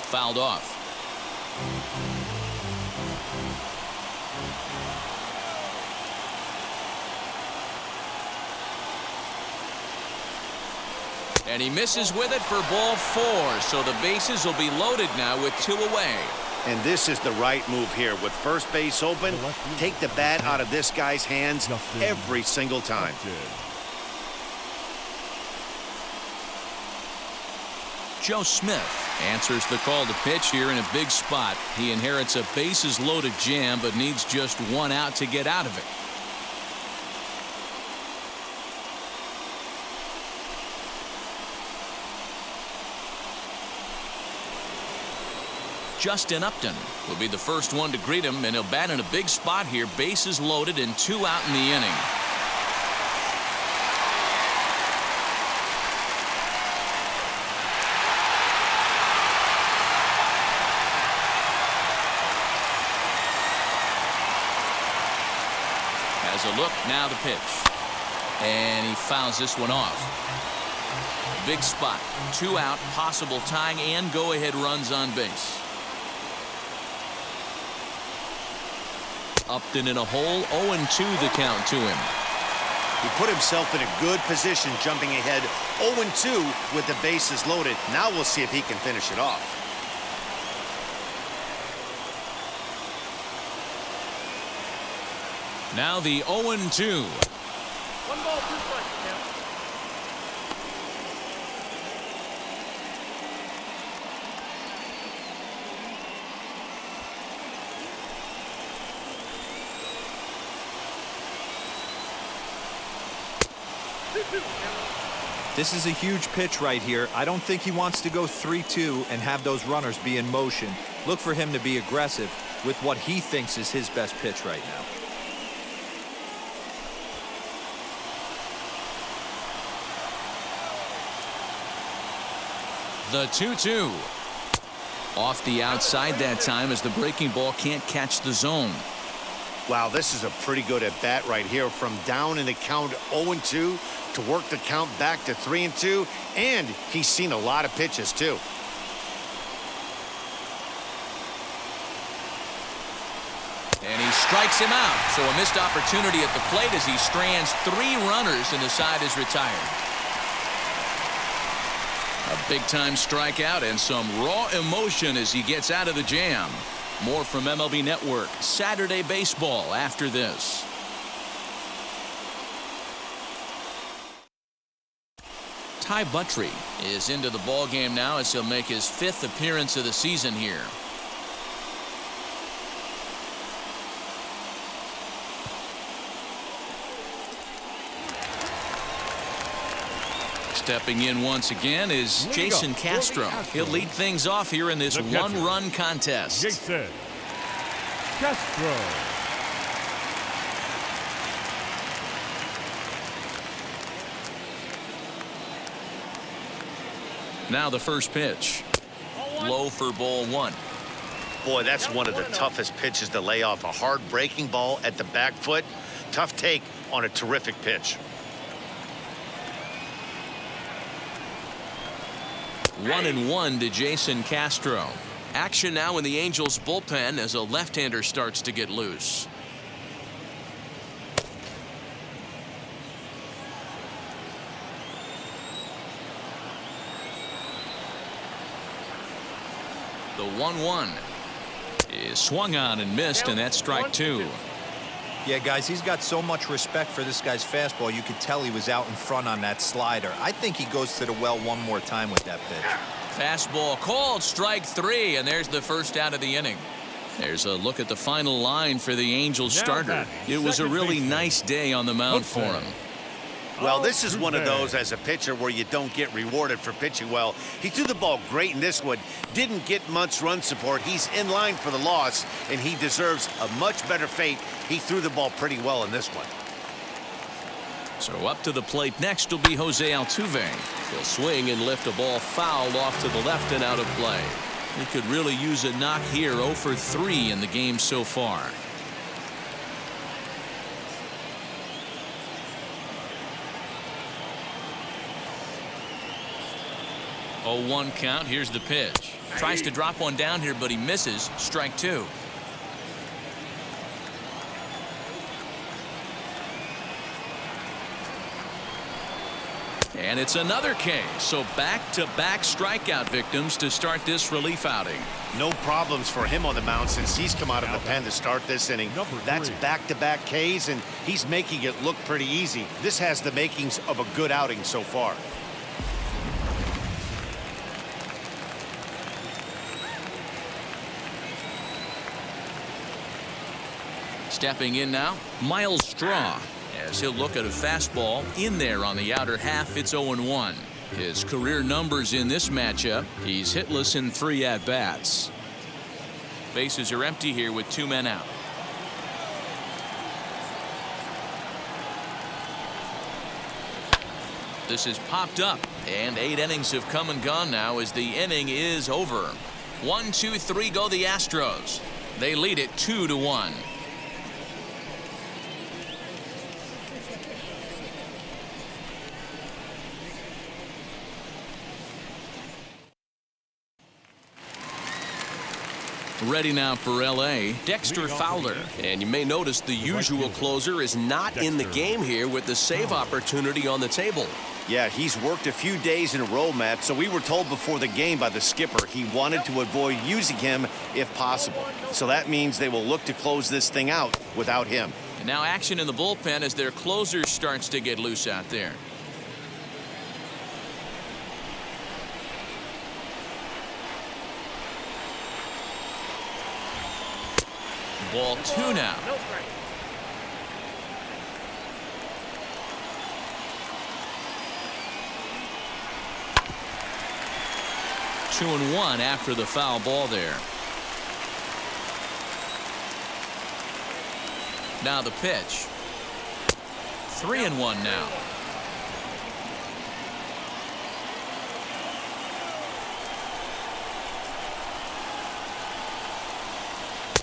Fouled off. And he misses with it for ball 4, so the bases will be loaded now with 2 away. And this is the right move here. With first base open, take the bat out of this guy's hands every single time. Joe Smith answers the call to pitch here in a big spot. He inherits a bases loaded jam, but needs just 1 out to get out of it. Justin Upton will be the first one to greet him, and he'll bat in a big spot here. Bases loaded and 2 out in the inning. Has a look, now the pitch. And he fouls this one off. Big spot, 2 out, possible tying and go-ahead runs on base. Upton in a hole, 0-2 the count to him. He put himself in a good position jumping ahead 0-2 with the bases loaded. Now we'll see if he can finish it off. Now the 0-2. 1 ball, 2 strikes. This is a huge pitch right here. I don't think he wants to go 3-2 and have those runners be in motion. Look for him to be aggressive with what he thinks is his best pitch right now. The 2-2. Off the outside that time as the breaking ball can't catch the zone. Wow, this is a pretty good at bat right here. From down in the count 0-2 to work the count back to 3-2, and he's seen a lot of pitches too. And he strikes him out, so a missed opportunity at the plate as he strands 3 runners and the side is retired. A big-time strikeout and some raw emotion as he gets out of the jam. More from MLB Network Saturday Baseball after this. Ty Buttrey is into the ball game now as he'll make his 5th appearance of the season here. Stepping in once again is Jason Castro. He'll lead things off here in this one-run contest. Jason Castro. Now the first pitch. Low for ball 1. Boy, that's one of the toughest pitches to lay off. A hard breaking ball at the back foot. Tough take on a terrific pitch. 1-1 to Jason Castro. Action now in the Angels bullpen as a left-hander starts to get loose. The 1-1 is swung on and missed, and that's strike 2. Yeah, guys, he's got so much respect for this guy's fastball. You could tell he was out in front on that slider. I think he goes to the well one more time with that pitch. Fastball called, strike 3, and there's the first out of the inning. There's a look at the final line for the Angels starter. It was a really nice day on the mound for him. Well, this is one of those as a pitcher where you don't get rewarded for pitching well. He threw the ball great in this one. Didn't get much run support. He's in line for the loss, and he deserves a much better fate. He threw the ball pretty well in this one. So up to the plate next will be Jose Altuve. He'll swing and lift a ball foul off to the left and out of play. He could really use a knock here. 0 for 3 in the game so far. Oh, 1 count. Here's the pitch. Tries to drop one down here, but he misses. Strike 2. And it's another K. So back-to-back strikeout victims to start this relief outing. No problems for him on the mound since he's come out of the pen to start this inning. That's back-to-back Ks, and he's making it look pretty easy. This has the makings of a good outing so far. Stepping in now, Miles Straw, as he'll look at a fastball in there on the outer half. It's 0-1. His career numbers in this matchup, he's hitless in 3 at-bats. Bases are empty here with 2 men out. This is popped up, and 8 innings have come and gone now as the inning is over. 1, 2, 3 go the Astros. They lead it 2-1. Ready now for L.A., Dexter Fowler. And you may notice the usual closer is not in the game here with the save opportunity on the table. Yeah, he's worked a few days in a row, Matt, so we were told before the game by the skipper he wanted to avoid using him if possible. So that means they will look to close this thing out without him. And now action in the bullpen as their closer starts to get loose out there. Ball 2 now. 2-1 after the foul ball there. Now the pitch. 3-1 now.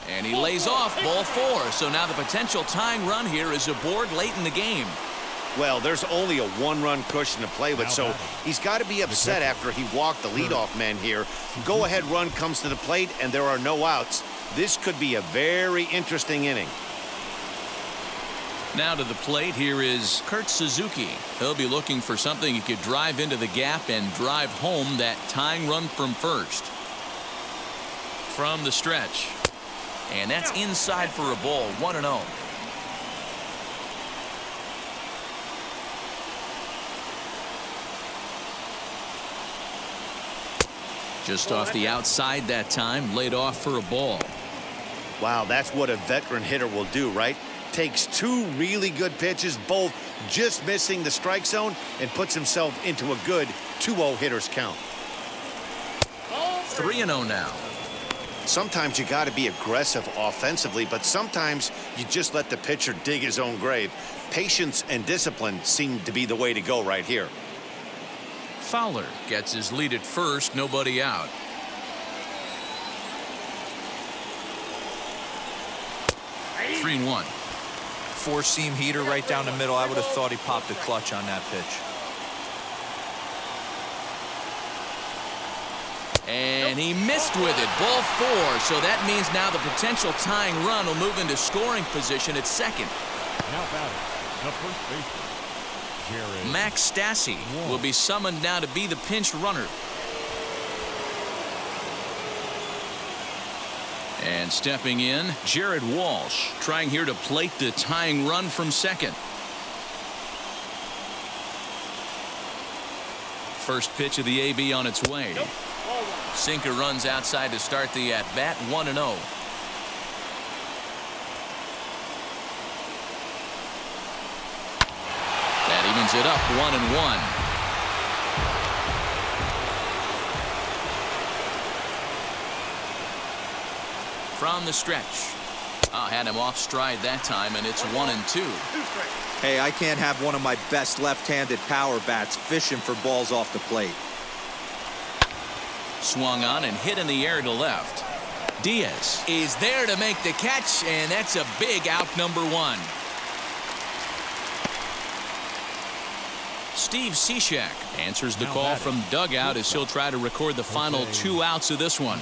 And he lays off ball 4. So now the potential tying run here is aboard late in the game. Well, there's only a 1-run cushion to play with, so he's got to be upset after he walked the leadoff man here. Go-ahead run comes to the plate, and there are no outs. This could be a very interesting inning. Now to the plate, here is Kurt Suzuki. He'll be looking for something he could drive into the gap and drive home that tying run from first. From the stretch. And that's inside for a ball, 1-0. Just off the outside that time, laid off for a ball. Wow, that's what a veteran hitter will do, right? Takes two really good pitches, both just missing the strike zone, and puts himself into a good 2-0 hitter's count. 3-0 now. Sometimes you got to be aggressive offensively, but sometimes you just let the pitcher dig his own grave. Patience and discipline seem to be the way to go right here. Fowler gets his lead at first, nobody out. Three and 1. Four-seam heater right down the middle. I would have thought he popped a clutch on that pitch. And he missed with it. Ball 4. So that means now the potential tying run will move into scoring position at second. Now batting, the first baseman, Jared Max Stassi will be summoned now to be the pinch runner. And stepping in, Jared Walsh, trying here to plate the tying run from second. First pitch of the AB on its way. Sinker runs outside to start the at-bat, 1-0. That evens it up, 1-1. From the stretch. Had him off stride that time, and it's 1-2. Hey, I can't have one of my best left-handed power bats fishing for balls off the plate. Swung on and hit in the air to left. Diaz is there to make the catch, and that's a big out, number 1. Steve Cishek answers the call from dugout as he'll try to record the final 2 outs of this one.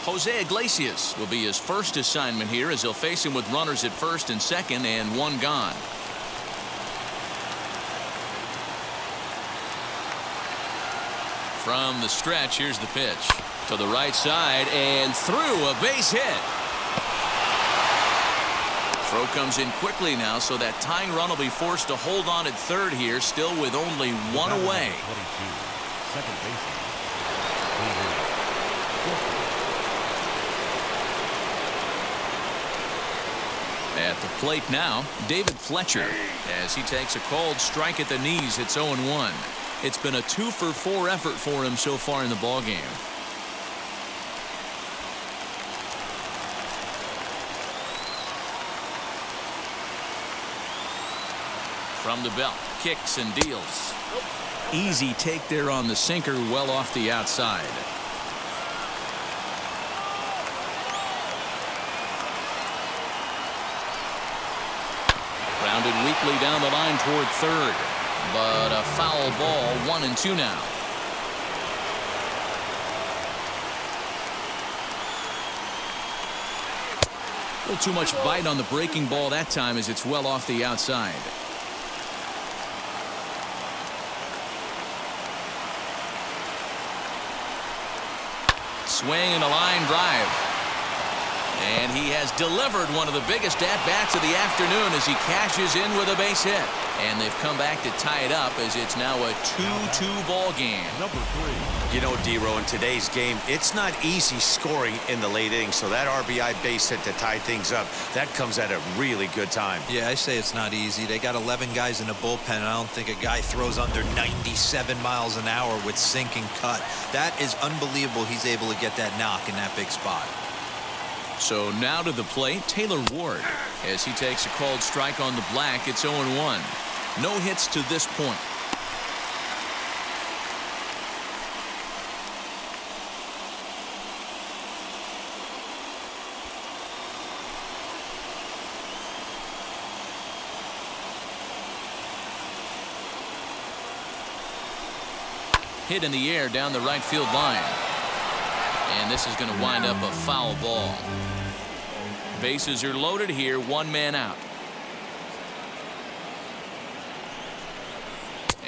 Jose Iglesias will be his first assignment here as he'll face him with runners at first and second and 1 gone. From the stretch, here's the pitch to the right side and through, a base hit. Throw comes in quickly now, so that tying run will be forced to hold on at third here, still with only 1 away. 22, second baseman. At the plate now, David Fletcher, as he takes a called strike at the knees. It's 0-1. It's been a 2-for-4 effort for him so far in the ballgame. From the belt, kicks and deals. Easy take there on the sinker, well off the outside. Grounded weakly down the line toward third, but a foul ball, 1-2 now. A little too much bite on the breaking ball that time as it's well off the outside. Swing and a line drive. And he has delivered one of the biggest at-bats of the afternoon as he cashes in with a base hit. And they've come back to tie it up as it's now a 2-2 ball game. Number 3. You know, D-Row, in today's game, it's not easy scoring in the late innings, so that RBI base hit to tie things up, that comes at a really good time. Yeah, I say it's not easy. They got 11 guys in the bullpen, and I don't think a guy throws under 97 miles an hour with sinking cut. That is unbelievable he's able to get that knock in that big spot. So now to the plate, Taylor Ward, as he takes a called strike on the black. It's 0-1. No hits to this point. Hit in the air down the right field line. And this is going to wind up a foul ball. Bases are loaded here, 1 man out.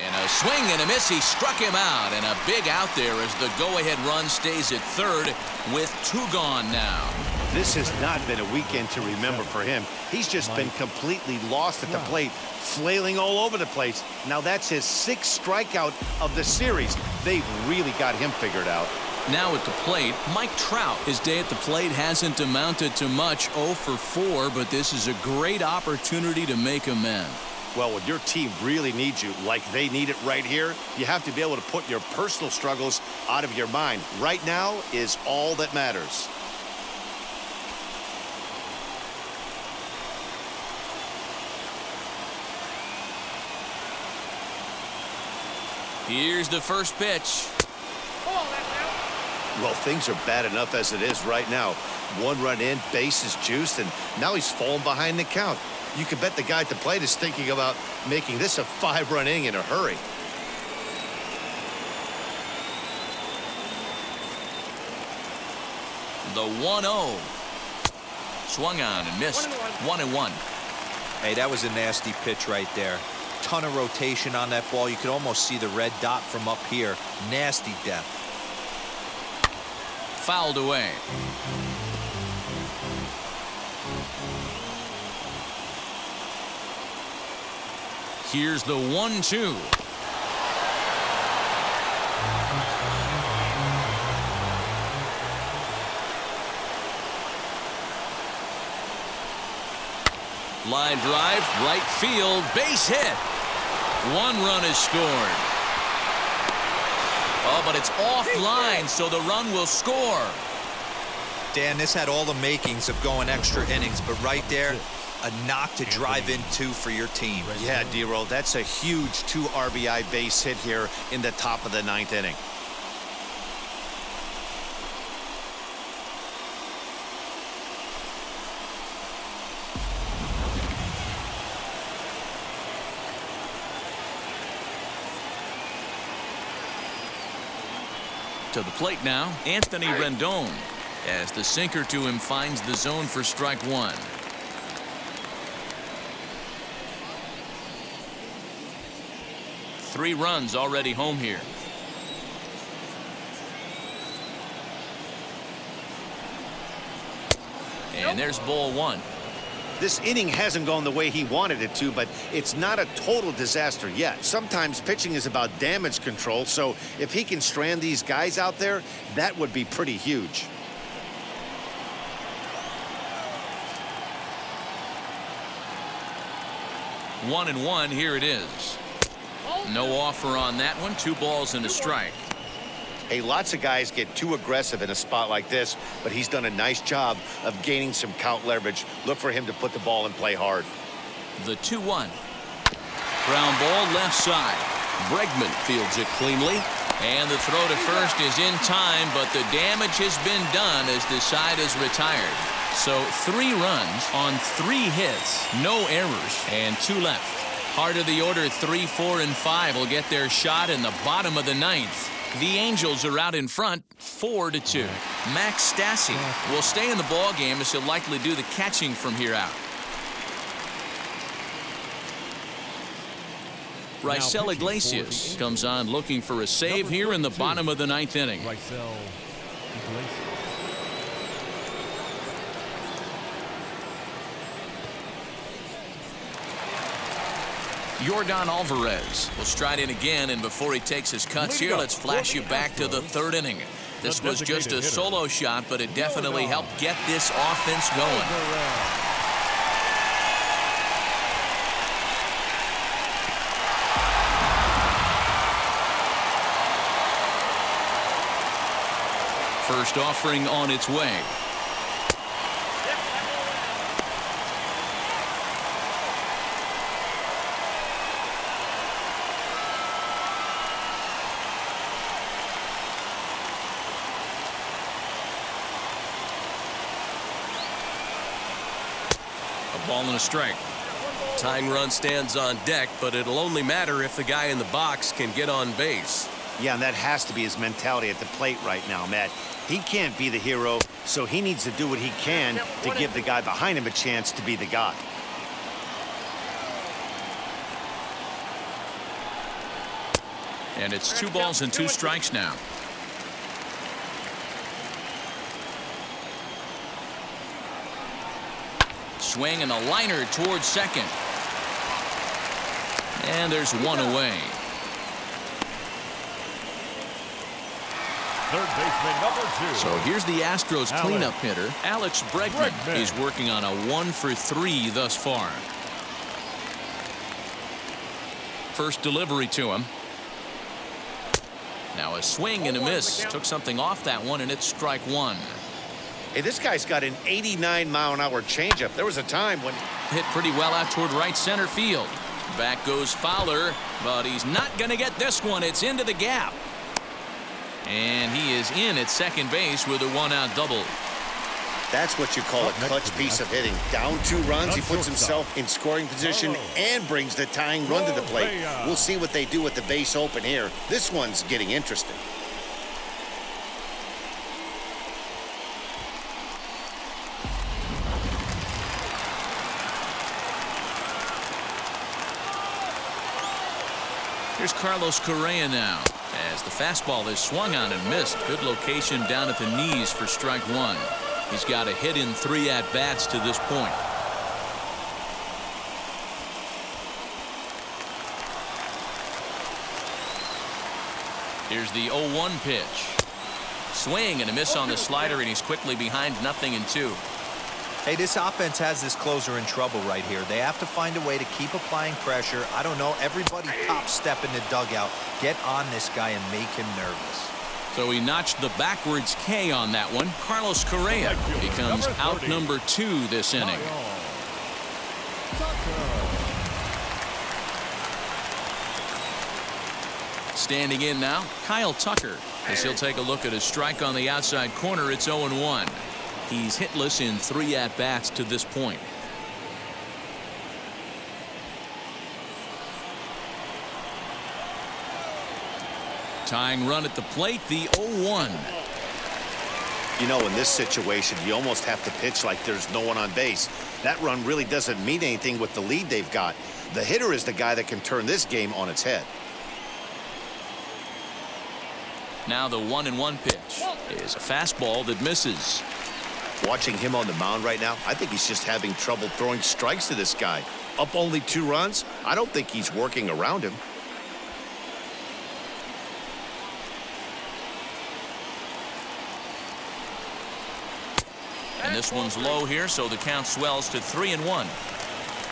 And a swing and a miss. He struck him out. And a big out there as the go-ahead run stays at third with 2 gone now. This has not been a weekend to remember for him. He's just been completely lost at the plate, flailing all over the place. Now that's his 6th strikeout of the series. They've really got him figured out. Now at the plate, Mike Trout. His day at the plate hasn't amounted to much, 0 for 4, but this is a great opportunity to make amends. Well, when your team really needs you, like they need it right here, you have to be able to put your personal struggles out of your mind. Right now is all that matters. Here's the first pitch. Well, things are bad enough as it is right now. 1 run in, bases juiced, and now he's falling behind the count. You can bet the guy at the plate is thinking about making this a 5-run inning in a hurry. The 1-0. Swung on and missed. 1-1. Hey, that was a nasty pitch right there. Ton of rotation on that ball. You could almost see the red dot from up here. Nasty depth. Fouled away. Here's the 1-2. Line drive, right field, base hit. 1 run is scored. Oh, but it's offline, so the run will score. Dan, this had all the makings of going extra innings, but right there, a knock to drive into for your team. Yeah, D-Roll, that's a huge 2 RBI base hit here in the top of the 9th inning. To the plate now, Anthony Rendon, as the sinker to him finds the zone for strike 1. Three runs already home here. And there's ball 1. This inning hasn't gone the way he wanted it to, but it's not a total disaster yet. Sometimes pitching is about damage control, so if he can strand these guys out there, that would be pretty huge. One and one, here it is. No offer on that one. 2 balls and a strike. Hey, lots of guys get too aggressive in a spot like this, but he's done a nice job of gaining some count leverage. Look for him to put the ball and play hard. The 2-1. Ground ball left side. Bregman fields it cleanly. And the throw to first is in time, but the damage has been done as the side is retired. So 3 runs on 3 hits, no errors, and 2 left. Heart of the order, 3, 4, and 5 will get their shot in the bottom of the 9th. The Angels are out in front, 4-2. Max Stassi will stay in the ball game as he'll likely do the catching from here out. Raisel Iglesias comes on looking for a save here in the bottom of the 9th inning. Raisel Iglesias. Yordan Alvarez will stride in again, and before he takes his cuts here, let's flash you back to the 3rd inning. This was just a solo shot, but it definitely helped get this offense going. First offering on its way. Ball and a strike. Tying run stands on deck, but it'll only matter if the guy in the box can get on base. Yeah, and that has to be his mentality at the plate right now, Matt. He can't be the hero, so he needs to do what he can to give the guy behind him a chance to be the guy. And it's 2 balls and 2 strikes now. Swing and a liner towards second. And there's 1 away. Third baseman number 2. So here's the Astros cleanup hitter, Alex Bregman. He's working on a 1-for-3 thus far. First delivery to him. Now a swing and a miss. Took something off that one, and it's strike 1. Hey, this guy's got an 89-mile-an-hour changeup. There was a time when Hit pretty well out toward right center field. Back goes Fowler, but he's not going to get this one. It's into the gap. And he is in at second base with a 1-out double. that's what you call a clutch piece of hitting. Down 2 runs, he puts himself in scoring position and brings the tying run to the plate. We'll see what they do with the base open here. This one's getting interesting. Here's Carlos Correa now, as the fastball is swung on and missed. Good location down at the knees for strike 1. He's got a hit in 3 at-bats to this point. Here's the 0-1 pitch. Swing and a miss on the slider, and he's quickly behind 0-2. Hey, this offense has this closer in trouble right here. They have to find a way to keep applying pressure. I don't know, everybody top step in the dugout. Get on this guy and make him nervous. So he notched the backwards K on that one. Carlos Correa becomes out number 2 this inning. Standing in now, Kyle Tucker, as he'll take a look at his strike on the outside corner. It's 0-1. He's hitless in 3 at-bats to this point. Tying run at the plate, the 0-1. You know, in this situation, you almost have to pitch like there's no one on base. That run really doesn't mean anything with the lead they've got. The hitter is the guy that can turn this game on its head. Now the 1-1 pitch is a fastball that misses. Watching him on the mound right now, I think he's just having trouble throwing strikes to this guy. Up only 2 runs, I don't think he's working around him. And this one's low here, so the count swells to 3-1.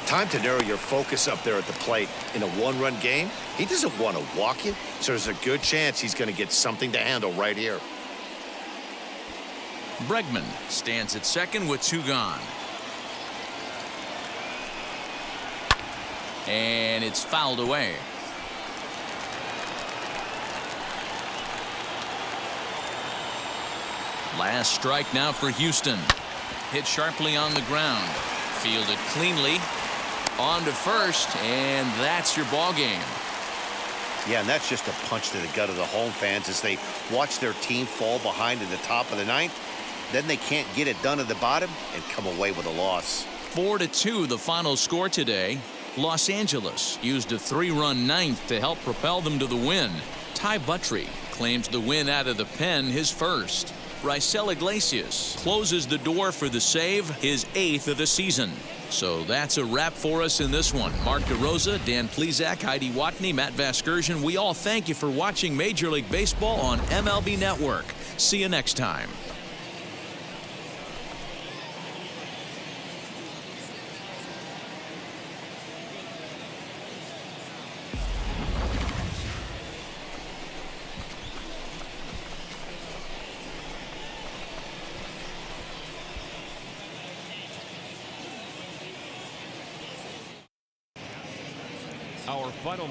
Time to narrow your focus up there at the plate. In a 1-run game, he doesn't want to walk you, so there's a good chance he's going to get something to handle right here. Bregman stands at second with 2 gone. And it's fouled away. Last strike now for Houston. Hit sharply on the ground. Fielded cleanly. On to first, and that's your ball game. Yeah, and that's just a punch to the gut of the home fans as they watch their team fall behind in the top of the 9th. Then they can't get it done at the bottom and come away with a loss. 4-2 the final score today. Los Angeles used a 3-run 9th to help propel them to the win. Ty Buttrey claims the win out of the pen, his first. Raisel Iglesias closes the door for the save, his 8th of the season. So that's a wrap for us in this one. Mark DeRosa, Dan Plesac, Heidi Watney, Matt Vasgersian. We all thank you for watching Major League Baseball on MLB Network. See you next time. Our final